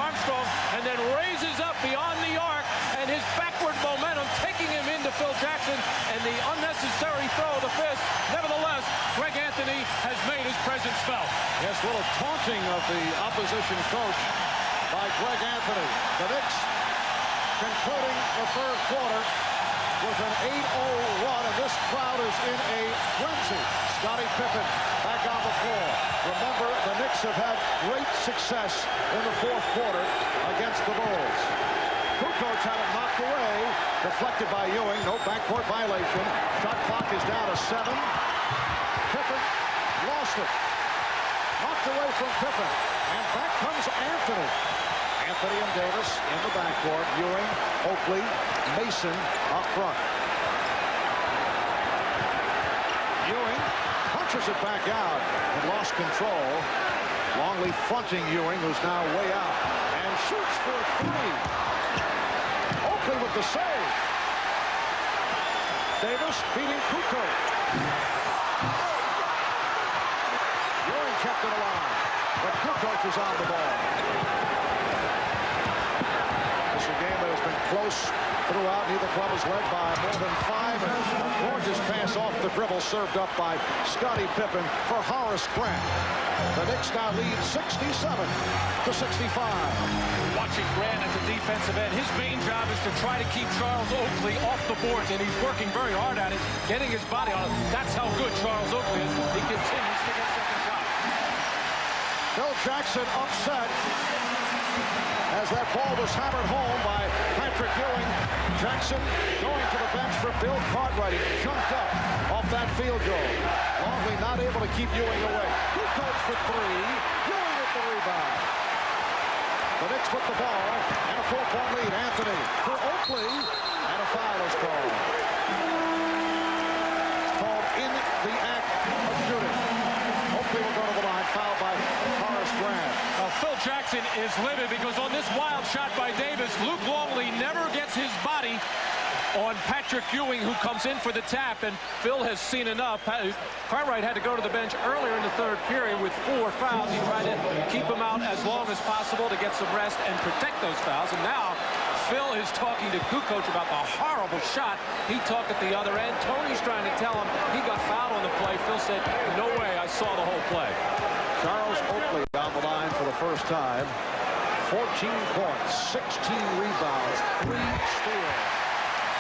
raises up beyond the arc, and his backward momentum taking him into Phil Jackson, and the unnecessary throw of the fist. Nevertheless, Greg Anthony has made his presence felt. Yes, a little taunting of the opposition coach by Greg Anthony. The Knicks concluding the third quarter with an 8-0 run, and this crowd is in a frenzy. Scottie Pippen back on the floor. Remember, the Knicks have had great success in the fourth quarter against the Bulls. Kukoc had it knocked away, deflected by Ewing. No backcourt violation. Shot clock is down to 7. Pippen lost it. Knocked away from Pippen. And back comes Anthony. Anthony and Davis in the backcourt. Ewing, Oakley, Mason up front. Ewing punches it back out and lost control. Longley fronting Ewing, who's now way out, and shoots for 3. Oakley with the save. Davis beating Kukoc. Ewing kept it alive, but Kukoc is on the ball. This is a game that has been close throughout. Neither club is led by more than 5. And a gorgeous pass off the dribble served up by Scottie Pippen for Horace Grant. The Knicks now lead 67-65. Watching Grant at the defensive end, his main job is to try to keep Charles Oakley off the boards, and he's working very hard at it, getting his body on it. That's how good Charles Oakley is. He continues to get second shot. Phil Jackson upset as that ball was hammered home by Patrick Ewing. Jackson going to the bench for Bill Cartwright. He jumped up off that field goal. Longley not able to keep Ewing away. Kukoc for 3. Ewing with the rebound. The Knicks put the ball and a 4-point lead. Anthony for Oakley, and a foul is called. It's called in the act of shooting. Oakley will go to the line, fouled by Horace Grant. Phil Jackson is livid because on this wild shot by Davis, Luke Longley never gets his body on Patrick Ewing, who comes in for the tap, and Phil has seen enough. Cartwright had to go to the bench earlier in the third period with 4 fouls. He tried to keep him out as long as possible to get some rest and protect those fouls, and now Phil is talking to Kukoc about the horrible shot. He talked at the other end. Tony's trying to tell him he got fouled on the play. Phil said, no way, I saw the whole play. Charles Oakley on the line for the first time. 14 points, 16 rebounds, 3 steals.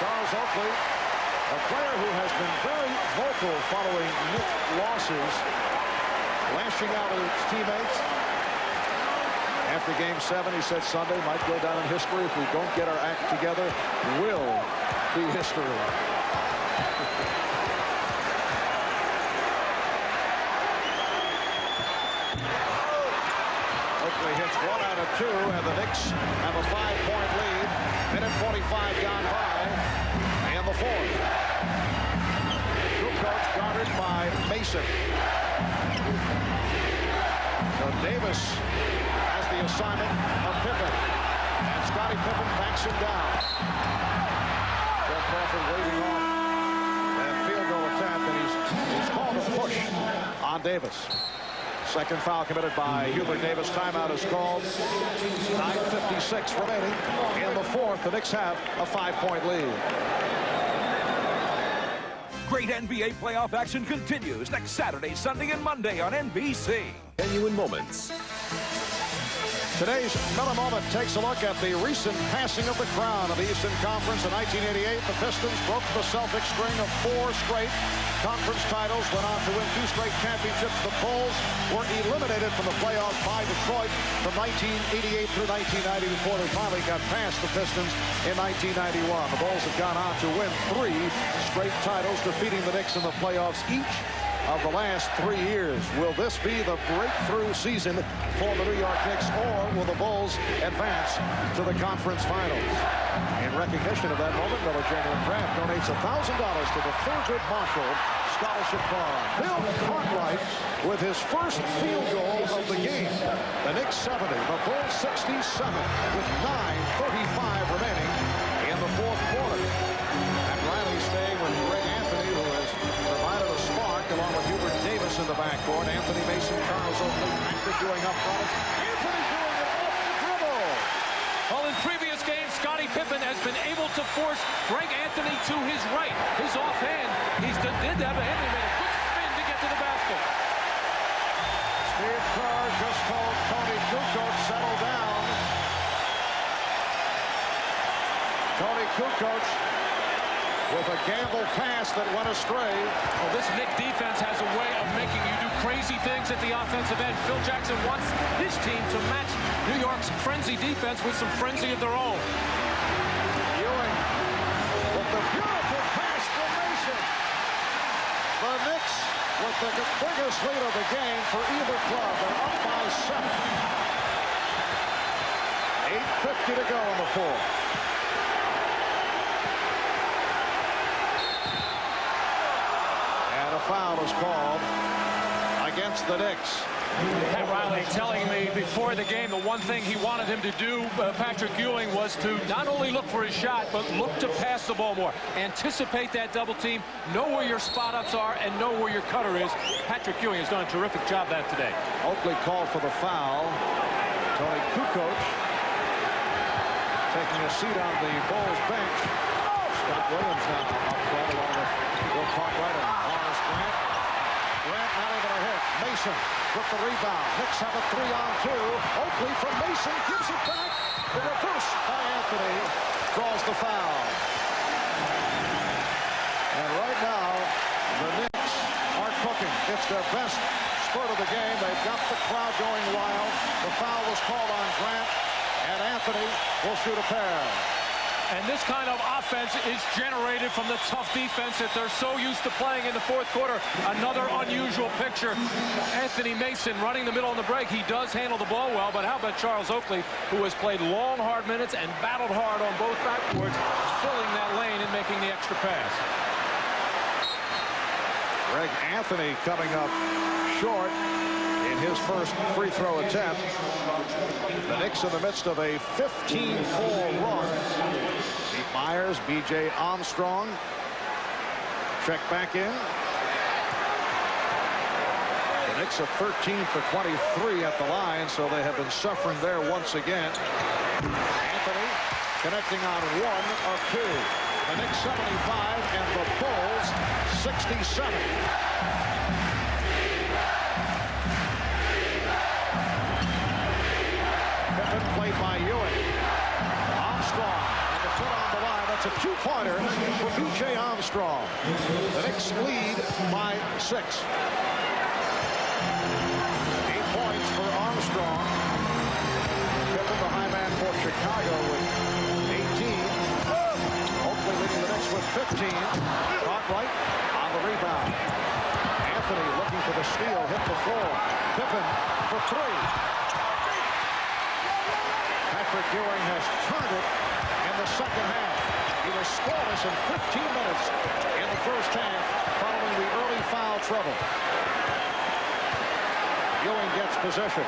Charles Oakley, a player who has been very vocal following Knicks losses, lashing out at his teammates. After Game 7, he said Sunday might go down in history. If we don't get our act together, will be history. Oakley hits 1 out of 2, and the Knicks have a 5-point lead. Minute 45 gone by in the fourth. Kukoc guarded by Mason. So Davis has the assignment of Pippen, and Scottie Pippen backs him down. Jeff Crawford waving off and field goal attempt, and he's called a push on Davis. Second foul committed by Hubert Davis. Timeout is called. 9:56 remaining in the fourth. The Knicks have a 5-point lead. Great NBA playoff action continues next Saturday, Sunday, and Monday on NBC. Genuine moments. Today's Miller Moment takes a look at the recent passing of the crown of the Eastern Conference. In 1988, the Pistons broke the Celtics string of 4 straight conference titles, went on to win 2 straight championships. The Bulls were eliminated from the playoffs by Detroit from 1988 through 1990 before they finally got past the Pistons in 1991. The Bulls have gone on to win 3 straight titles, defeating the Knicks in the playoffs each of the last 3 years. Will this be the breakthrough season for the New York Knicks, or will the Bulls advance to the conference finals? In recognition of that moment, Miller Genuine Draft donates $1,000 to the Thurgood Marshall Scholarship Fund. Bill Cartwright with his first field goal of the game. The Knicks 70, the Bulls 67, with 9:35 remaining in the fourth quarter. And Riley staying with Greg Anthony, who has provided a spark along with Hubert Davis in the backcourt. Anthony Mason, Charles Oakley, Patrick Ewing up front. Anthony doing it off the dribble. Well, in previous game, Scottie Pippen has been able to force Greg Anthony to his right. His offhand, did that, but Anthony made a good spin to get to the basket. Steve Kerr just told Tony Kukoc, settle down. Tony Kukoc with a gamble pass that went astray. Well, this Knicks defense has a way of making you do crazy things at the offensive end. Phil Jackson wants his team to match New York's frenzy defense with some frenzy of their own. Ewing with the beautiful pass for Mason. The Knicks with the biggest lead of the game for either club. They're up by 7. 8:50 to go in the fourth. And a foul is called against the Knicks. Pat Riley telling me before the game the one thing he wanted him to do, Patrick Ewing, was to not only look for his shot, but look to pass the ball more. Anticipate that double team, know where your spot ups are, and know where your cutter is. Patrick Ewing has done a terrific job that today. Oakley called for the foul. Tony Kukoc taking a seat on the Bulls bench. Scott Williams now up front along with Will Cartwright and Horace Grant. Grant not able to hit. Mason with the rebound. Knicks have a 3-on-2. Oakley from Mason gives it back. The reverse by Anthony draws the foul. And right now, the Knicks are cooking. It's their best spurt of the game. They've got the crowd going wild. The foul was called on Grant, and Anthony will shoot a pair. And this kind of offense is generated from the tough defense that they're so used to playing in the fourth quarter. Another unusual picture. Anthony Mason running the middle on the break. He does handle the ball well, but how about Charles Oakley, who has played long, hard minutes and battled hard on both backboards, filling that lane and making the extra pass. Greg Anthony coming up short in his first free throw attempt. The Knicks in the midst of a 15-4 run. Pete Myers, B.J. Armstrong check back in. The Knicks are 13 for 23 at the line, so they have been suffering there once again. Anthony connecting on 1 of 2. The Knicks 75 and the Bulls 67. Played by Ewing. Armstrong and the foot on the line. That's a two-pointer for B.J. Armstrong. The Knicks lead by 6. 8 points for Armstrong. Pippen, the high man for Chicago, with 18. Oakley leading the Knicks with 15. Cartwright on the rebound. Anthony looking for the steal, hit the floor. Pippen for 3. Patrick Ewing has turned it in the second half. He was scoreless in 15 minutes in the first half following the early foul trouble. Ewing gets possession.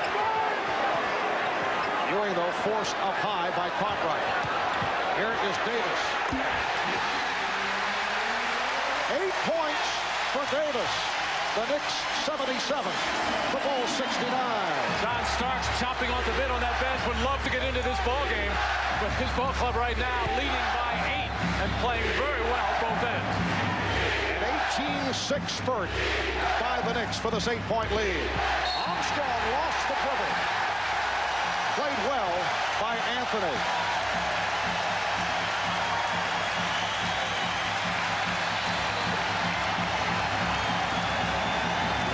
Ewing, though, forced up high by Cartwright. Here is Davis. 8 points for Davis. The Knicks 77, the Bulls 69. John Starks chopping on the bit on that bench. Would love to get into this ball game, but his ball club right now leading by 8 and playing very well both ends. An 18-6 spurt by the Knicks for this 8-point lead. Armstrong lost the dribble. Played well by Anthony.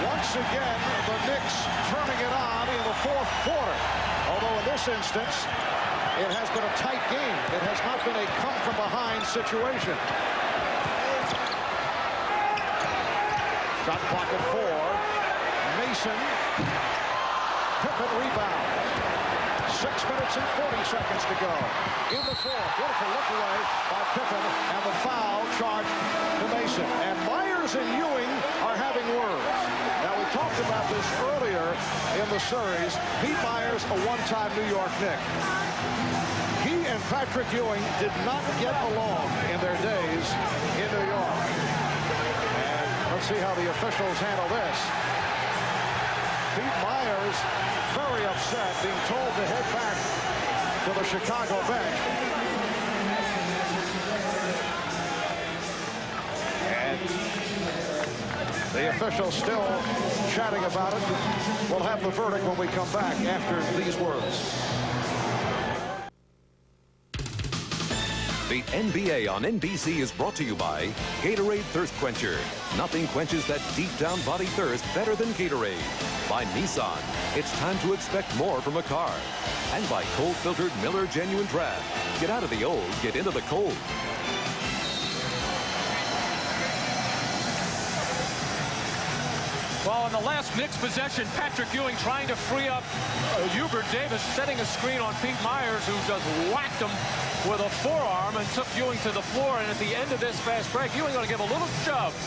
Once again, the Knicks turning it on in the fourth quarter. Although in this instance, it has been a tight game. It has not been a come-from-behind situation. Shot clock at 4. Mason. Pippen rebound. 6 minutes and 40 seconds to go. In the fourth. Beautiful look away by Pippen. And the foul charged to Mason. And Myers and Ewing are having words. Now, we talked about this earlier in the series. Pete Myers, a one-time New York Knick. He and Patrick Ewing did not get along in their days in New York. And let's see how the officials handle this. Pete Myers very upset, being told to head back to the Chicago bench. The officials still chatting about it. We'll have the verdict when we come back after these words. The NBA on NBC is brought to you by Gatorade Thirst Quencher. Nothing quenches that deep down body thirst better than Gatorade. By Nissan. It's time to expect more from a car. And by cold filtered Miller Genuine Draft. Get out of the old, get into the cold. Well, in the last Knicks possession, Patrick Ewing trying to free up Hubert Davis, setting a screen on Pete Myers, who just whacked him with a forearm and took Ewing to the floor. And at the end of this fast break, Ewing going to give a little shove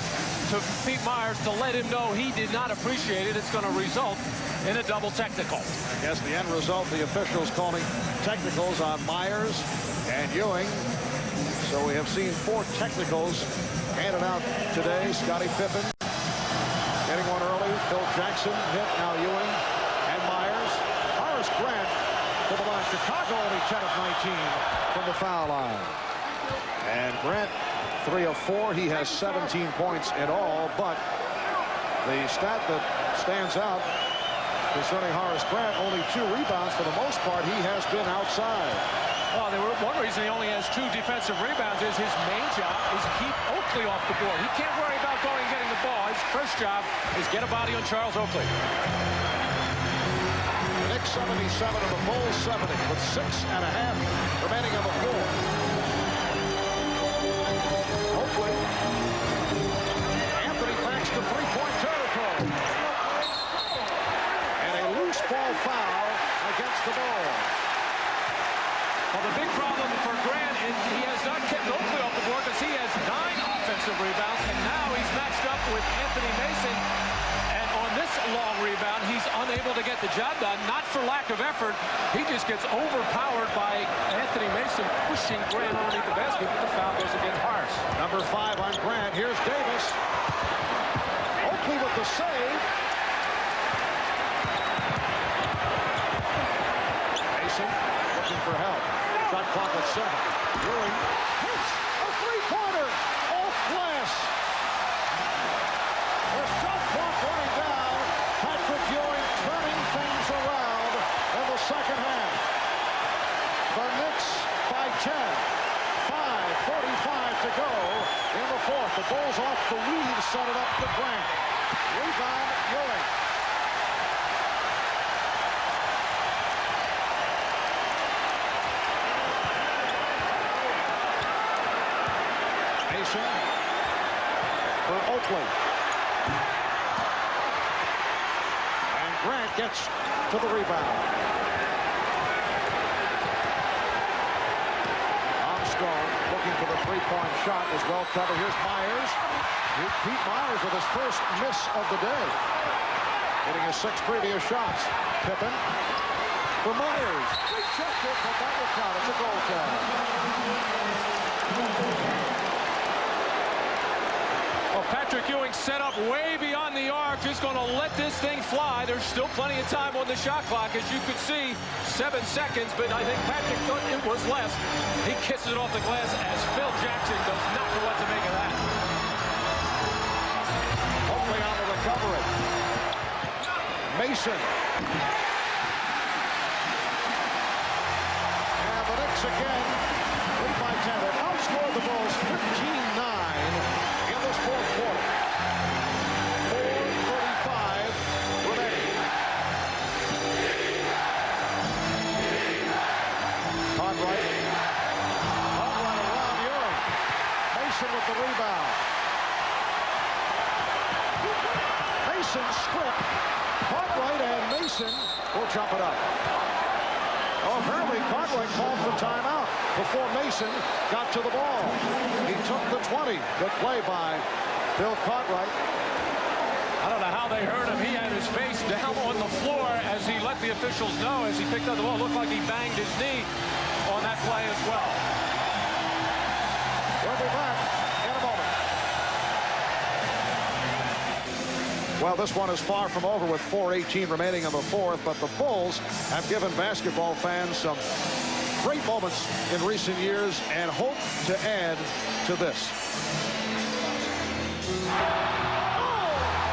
to Pete Myers to let him know he did not appreciate it. It's going to result in a double technical. Yes, the end result, the officials calling technicals on Myers and Ewing. So we have seen 4 technicals handed out today. Scottie Pippen getting one early. Phil Jackson hit, now Ewing and Myers. Horace Grant to the line. Chicago only 10 of 19 from the foul line. And Grant 3 of 4. He has 17 points in all, but the stat that stands out concerning Horace Grant, only 2 rebounds. For the most part, he has been outside. Well, one reason he only has 2 defensive rebounds is his main job is to keep Oakley off the board. He can't worry about going and getting the ball. His first job is get a body on Charles Oakley. Knicks 77 and the Bulls 70 with 6.5 remaining on the floor. Oakley. Anthony backs to three-point territory. And a loose ball foul against the Bulls. Well, the big problem for Grant is he has not kept Oakley off the board because he has 9 offensive rebounds, and now he's matched up with Anthony Mason. And on this long rebound, he's unable to get the job done, not for lack of effort. He just gets overpowered by Anthony Mason, pushing Grant underneath the basket, but the foul goes against Harris. Number 5 on Grant. Here's Davis. Oakley with the save. Mason looking for help. Shot clock at 7. Ewing hits a three-pointer off glass. The shot clock running down. Patrick Ewing turning things around in the second half. The Knicks by 10. 5:45 to go in the fourth. The Bulls off the lead, set it up to Grant. Rebound, Ewing. Mason for Oakley. And Grant gets to the rebound. Armstrong looking for the three-point shot is well covered. Here's Myers. Pete Myers with his first miss of the day. Hitting his 6 previous shots. Pippen for Myers. They checked it, but that will count. It's a goal count. Well, Patrick Ewing set up way beyond the arc, just going to let this thing fly. There's still plenty of time on the shot clock. As you could see, 7 seconds, but I think Patrick thought it was less. He kisses it off the glass as Phil Jackson does not know what to make of that. Oakley on the recovery. Mason. And the Knicks again, lead by 10. They outscored the Bulls 15-9. In this fourth quarter. 4:35 remaining. Cartwright. Cartwright around Ewing. Mason with the rebound. Mason stripped. Cartwright and Mason will jump it up. Oh, apparently Cartwright called for timeout before Mason got to the ball. He took the 20. Good play by Bill Cartwright. I don't know how they heard him. He had his face down on the floor as he let the officials know as he picked up the ball. It looked like he banged his knee on that play as well. We'll be back in a moment. Well, this one is far from over with 4:18 remaining in the fourth, but the Bulls have given basketball fans some great moments in recent years and hope to add to this. Oh!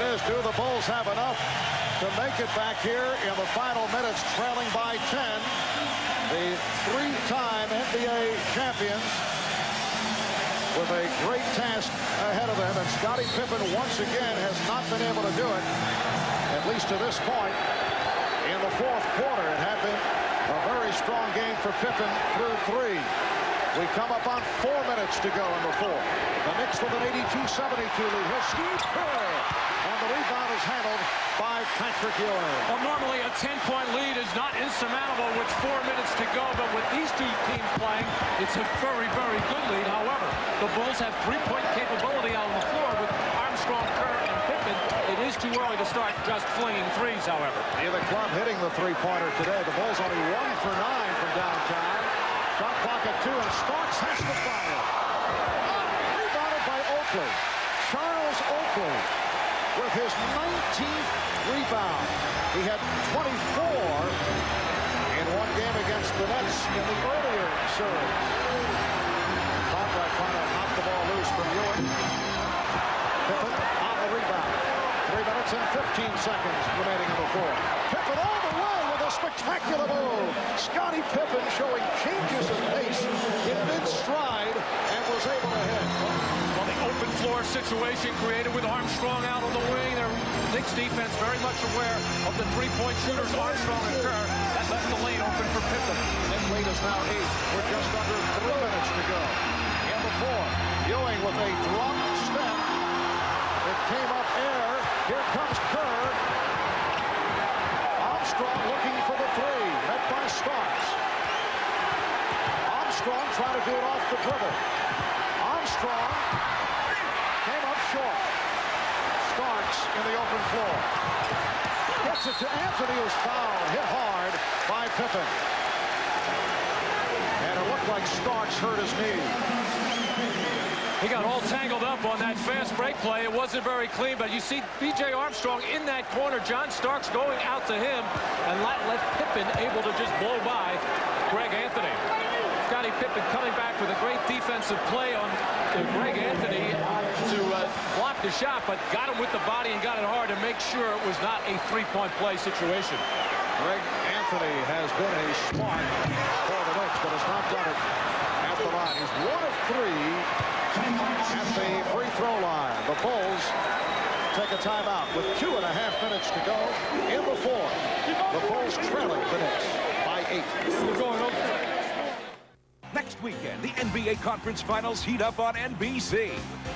question is, do the Bulls have enough to make it back here in the final minutes, trailing by 10? The three-time NBA champions with a great task ahead of them, and Scottie Pippen once again has not been able to do it, at least to this point. In the fourth quarter, it had been a very strong game for Pippen through three. We come up on 4 minutes to go in the fourth. The Knicks with an 82-72 lead. Here's Steve Kerr, and the rebound is handled by Patrick Ewing. Well, normally a 10-point lead is not insurmountable with 4 minutes to go, but with these two teams playing, it's a very, very good lead. However, the Bulls have three-point capability out on the floor with Armstrong, Kerr, and Pippen. It is too early to start just flinging threes, however. Neither club hitting the three-pointer today. The Bulls only 1 for 9 from downtown. Shot clock at 2, and Starks has to fire. Rebounded by Oakley. Charles Oakley with his 19th rebound. He had 24 in one game against the Nets in the earlier series. Butler trying to knock the ball loose from Ewing. Pippen on the rebound. 3 minutes and 15 seconds remaining in the fourth. Pippen all the way with a spectacular move. Scottie Pippen showing changes of pace in mid-stride and was able to hit. Well, the open floor situation created with Armstrong out on the wing. Their Knicks defense very much aware of the three-point shooters, Armstrong and Kerr. That left the lane open for Pippen. That lead is now 8 with just under 3 minutes to go. In the fourth, Ewing with a drop step. It came up air. Here comes Kerr. Armstrong looking for the three. Met by Starks. Armstrong trying to do it off the dribble. Armstrong came up short. Starks in the open floor. Gets it to Anthony, who's fouled. Hit hard by Pippen. And it looked like Starks hurt his knee. He got all tangled up on that fast break play. It wasn't very clean, but you see B.J. Armstrong in that corner. John Starks going out to him and let Pippen able to just blow by Greg Anthony. Scottie Pippen coming back with a great defensive play on Greg Anthony to block the shot, but got him with the body and got it hard to make sure it was not a three-point play situation. Greg Anthony has been a spark for the Knicks, but has not done it at the line. He's 1 of 3 at the free throw line. The Bulls take a timeout with 2.5 minutes to go in the fourth. The Bulls trailing the Knicks by 8. We're going over. Next weekend, the NBA Conference Finals heat up on NBC.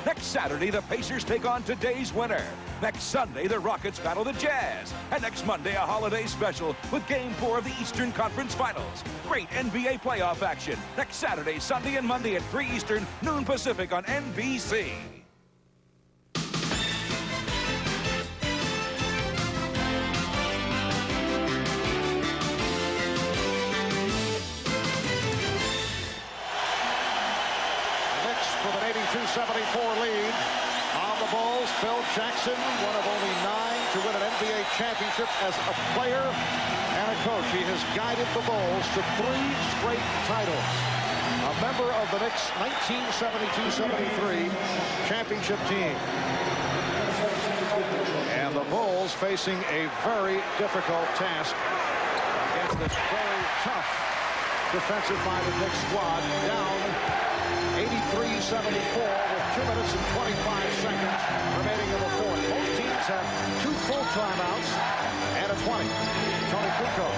Next Saturday, the Pacers take on today's winner. Next Sunday, the Rockets battle the Jazz. And next Monday, a holiday special with Game 4 of the Eastern Conference Finals. Great NBA playoff action. Next Saturday, Sunday, and Monday at 3 Eastern, noon Pacific on NBC. With an 82-74 lead on the Bulls. Phil Jackson, one of only 9 to win an NBA championship as a player and a coach. He has guided the Bulls to 3 straight titles. A member of the Knicks' 1972-73 championship team. And the Bulls facing a very difficult task against this very tough defensive-minded Knicks squad, down 83-74 with 2 minutes and 25 seconds remaining in the fourth. Both teams have 2 full timeouts and a 20. Tony Kukoc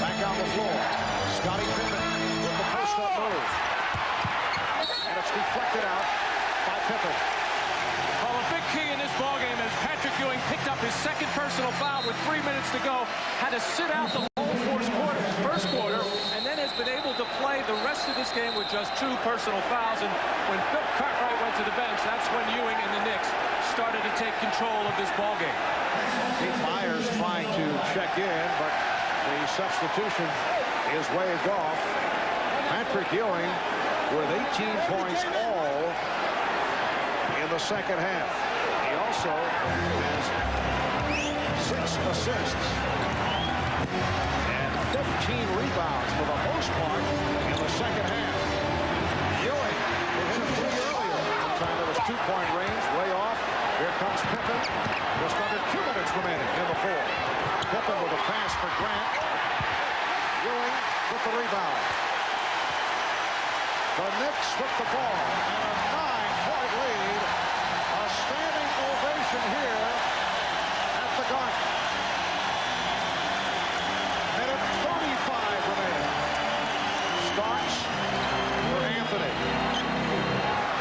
back on the floor. Scottie Pippen with the post-up move. And it's deflected out by Pippen. Well, a big key in this ballgame as Patrick Ewing picked up his second personal foul with 3 minutes to go. Had to sit out the whole first quarter, and then has been able to play the rest of this game with just 2 personal fouls. And when Bill Cartwright went to the bench, that's when Ewing and the Knicks started to take control of this ballgame. Pete Myers trying to check in, but the substitution is waved off. Patrick Ewing with 18 points all in the second half. He also has 6 assists and 15 rebounds for the most part in the second half. Ewing hit a 3 earlier. Time it was 2-point range, way off. Here comes Pippen. Just under 2 minutes remaining in the fourth. Pippen with a pass for Grant. Ewing with the rebound. The Knicks with the ball and a 9-point lead. A standing ovation here at the Garden. Minute 35 remaining. Starks for Anthony.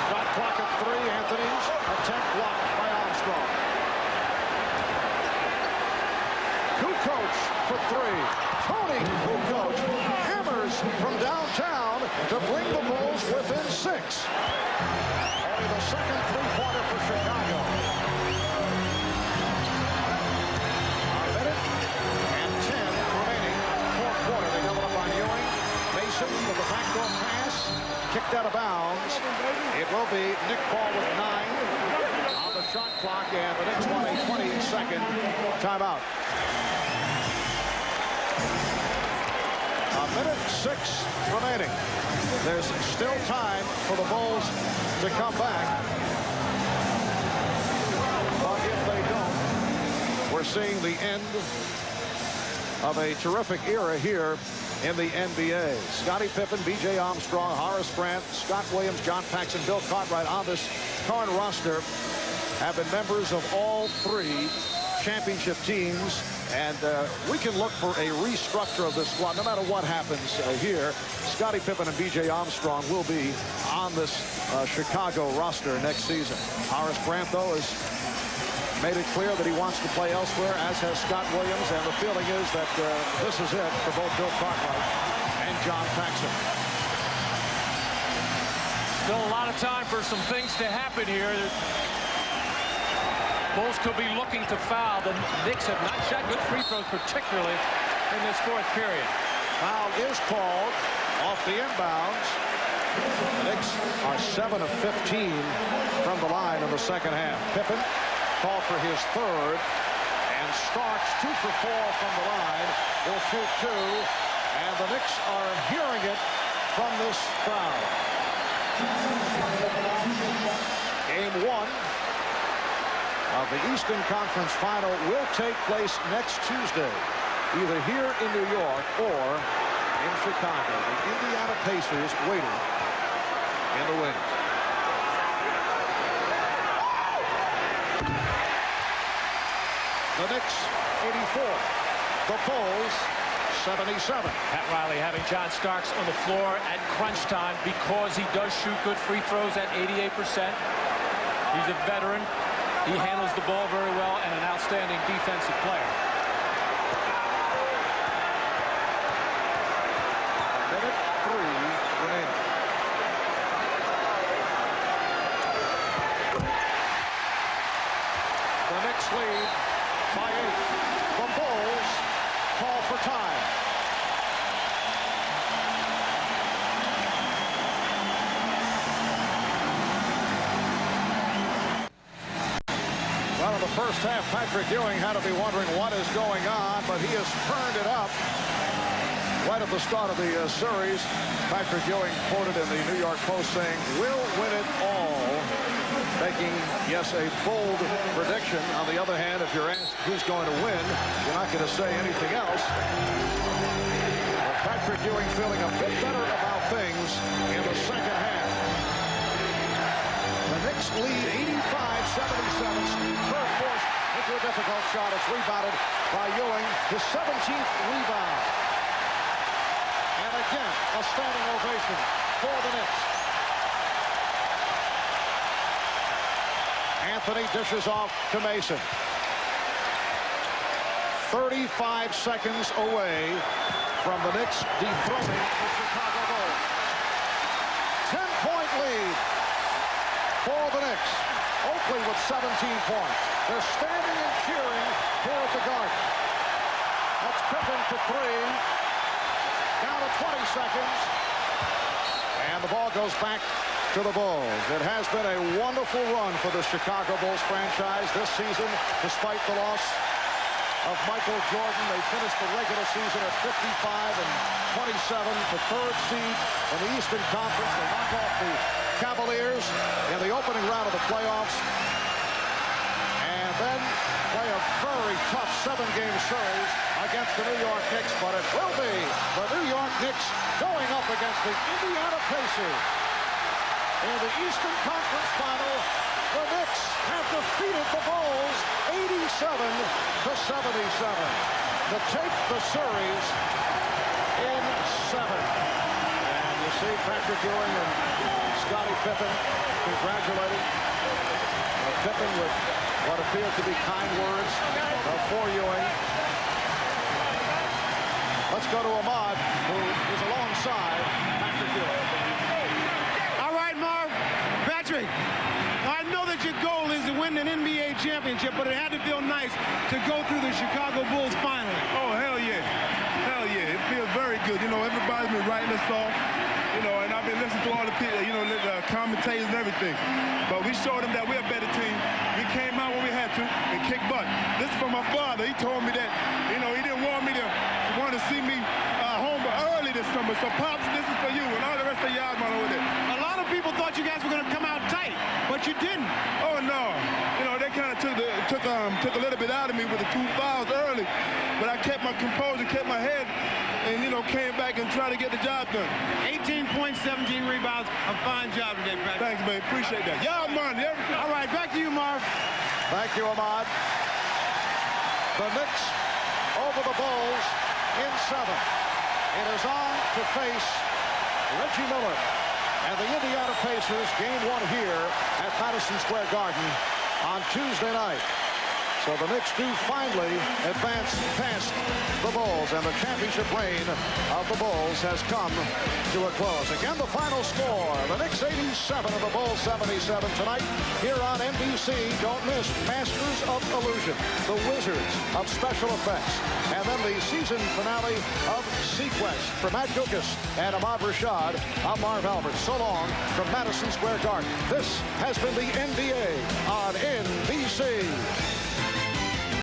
Shot clock at 3. Anthony's attempt blocked by Armstrong. Kukoc for 3. Tony Kukoc hammers from downtown to bring the Bulls within 6. Only the second three-pointer for Chicago. A minute and 10 remaining. Fourth quarter. They double up on Ewing. Mason with the backdoor pass. Kicked out of bounds. It will be Nick Paul with 9 on the shot clock, and the Knicks want a 20-second timeout. A minute 6 remaining. There's still time for the Bulls to come back. But if they don't, we're seeing the end of a terrific era here in the NBA. Scottie Pippen, B.J. Armstrong, Horace Grant, Scott Williams, John Paxson, Bill Cartwright on this current roster have been members of all 3 championship teams. And we can look for a restructure of this squad. No matter what happens here, Scottie Pippen and B.J. Armstrong will be on this Chicago roster next season. Horace Grant, though, has made it clear that he wants to play elsewhere, as has Scott Williams. And the feeling is that this is it for both Bill Cartwright and John Paxson. Still a lot of time for some things to happen here. Bulls could be looking to foul. The Knicks have not shot good free throws, particularly in this fourth period. Foul is called off the inbounds. The Knicks are 7 of 15 from the line in the second half. Pippen called for his third, and Starks 2 for 4 from the line. Will shoot 2, and the Knicks are hearing it from this crowd. Game 1 of the Eastern Conference Final will take place next Tuesday, either here in New York or in Chicago. The Indiana Pacers waiting in the wings. The Knicks 84, the Bulls 77. Pat Riley having John Starks on the floor at crunch time because he does shoot good free throws at 88%. He's a veteran. He handles the ball very well and an outstanding defensive player. Minute 3 remaining. The Knicks lead by 8. The Bulls call for time. Well, in the first half, Patrick Ewing had to be wondering what is going on, but he has turned it up right at the start of the series. Patrick Ewing quoted in the New York Post saying, "We'll win it all," making, yes, a bold prediction. On the other hand, if you're asked who's going to win, you're not going to say anything else. But Patrick Ewing feeling a bit better about things in the second half. The Knicks lead 85-77. Steve Kerr forced into a difficult shot. It's rebounded by Ewing, his 17th rebound. And again, a standing ovation for the Knicks. Anthony dishes off to Mason. 35 seconds away from the Knicks dethroning the Chicago Bulls. 10-point lead for the Knicks. Oakley with 17 points. They're standing and cheering here at the Garden. That's Pippen for 3. Down to 20 seconds. And the ball goes back to the Bulls. It has been a wonderful run for the Chicago Bulls franchise this season, despite the loss of Michael Jordan. They finished the regular season at 55-27, the 3rd seed in the Eastern Conference. They knock off the Cavaliers in the opening round of the playoffs. then play a very tough 7-game series against the New York Knicks, but it will be the New York Knicks going up against the Indiana Pacers. In the Eastern Conference Final, the Knicks have defeated the Bulls 87-77 to take the series in 7. And you see Patrick Ewing and Scottie Pippen congratulating Pippen with what appeared to be kind words for Ewing. Let's go to Ahmad, who is alongside Patrick Ewing. All right, Marv. Patrick, I know that your goal is to win an NBA championship, but it had to feel nice to go through the Chicago Bulls finally. Oh, hell yeah. Hell yeah. It feels very good. You know, everybody's been writing us off. You know, and I've been listening to all the people, you know, the commentators and everything. But we showed them that we're a better team. We came out when we had to and kicked butt. This is from my father. He told me that, you know, he didn't want me to want to see me home early this summer. So, Pops, this is for you and all the rest of y'all over there. A lot of people thought you guys were going to come out tight, but you didn't. Oh, no. You know, they kind of took a little bit out of me with the 2 fouls early. But I kept my composure, kept my head, and, you know, came back and tried to get the job done. 18 points, 17 rebounds. A fine job today, Patrick. Thanks, man. Appreciate that. Y'all money. All right, back to you, Marv. Thank you, Ahmad. The Knicks over the Bulls in 7. It is on to face Reggie Miller and the Indiana Pacers, game 1 here at Madison Square Garden on Tuesday night. So the Knicks do finally advance past the Bulls, and the championship reign of the Bulls has come to a close. Again, the final score, the Knicks 87 and the Bulls 77 tonight here on NBC. Don't miss Masters of Illusion, the Wizards of Special Effects, and then the season finale of Sequence. For Matt Dukas and Ahmad Rashad, I'm Marv Albert. So long from Madison Square Garden. This has been the NBA on NBC.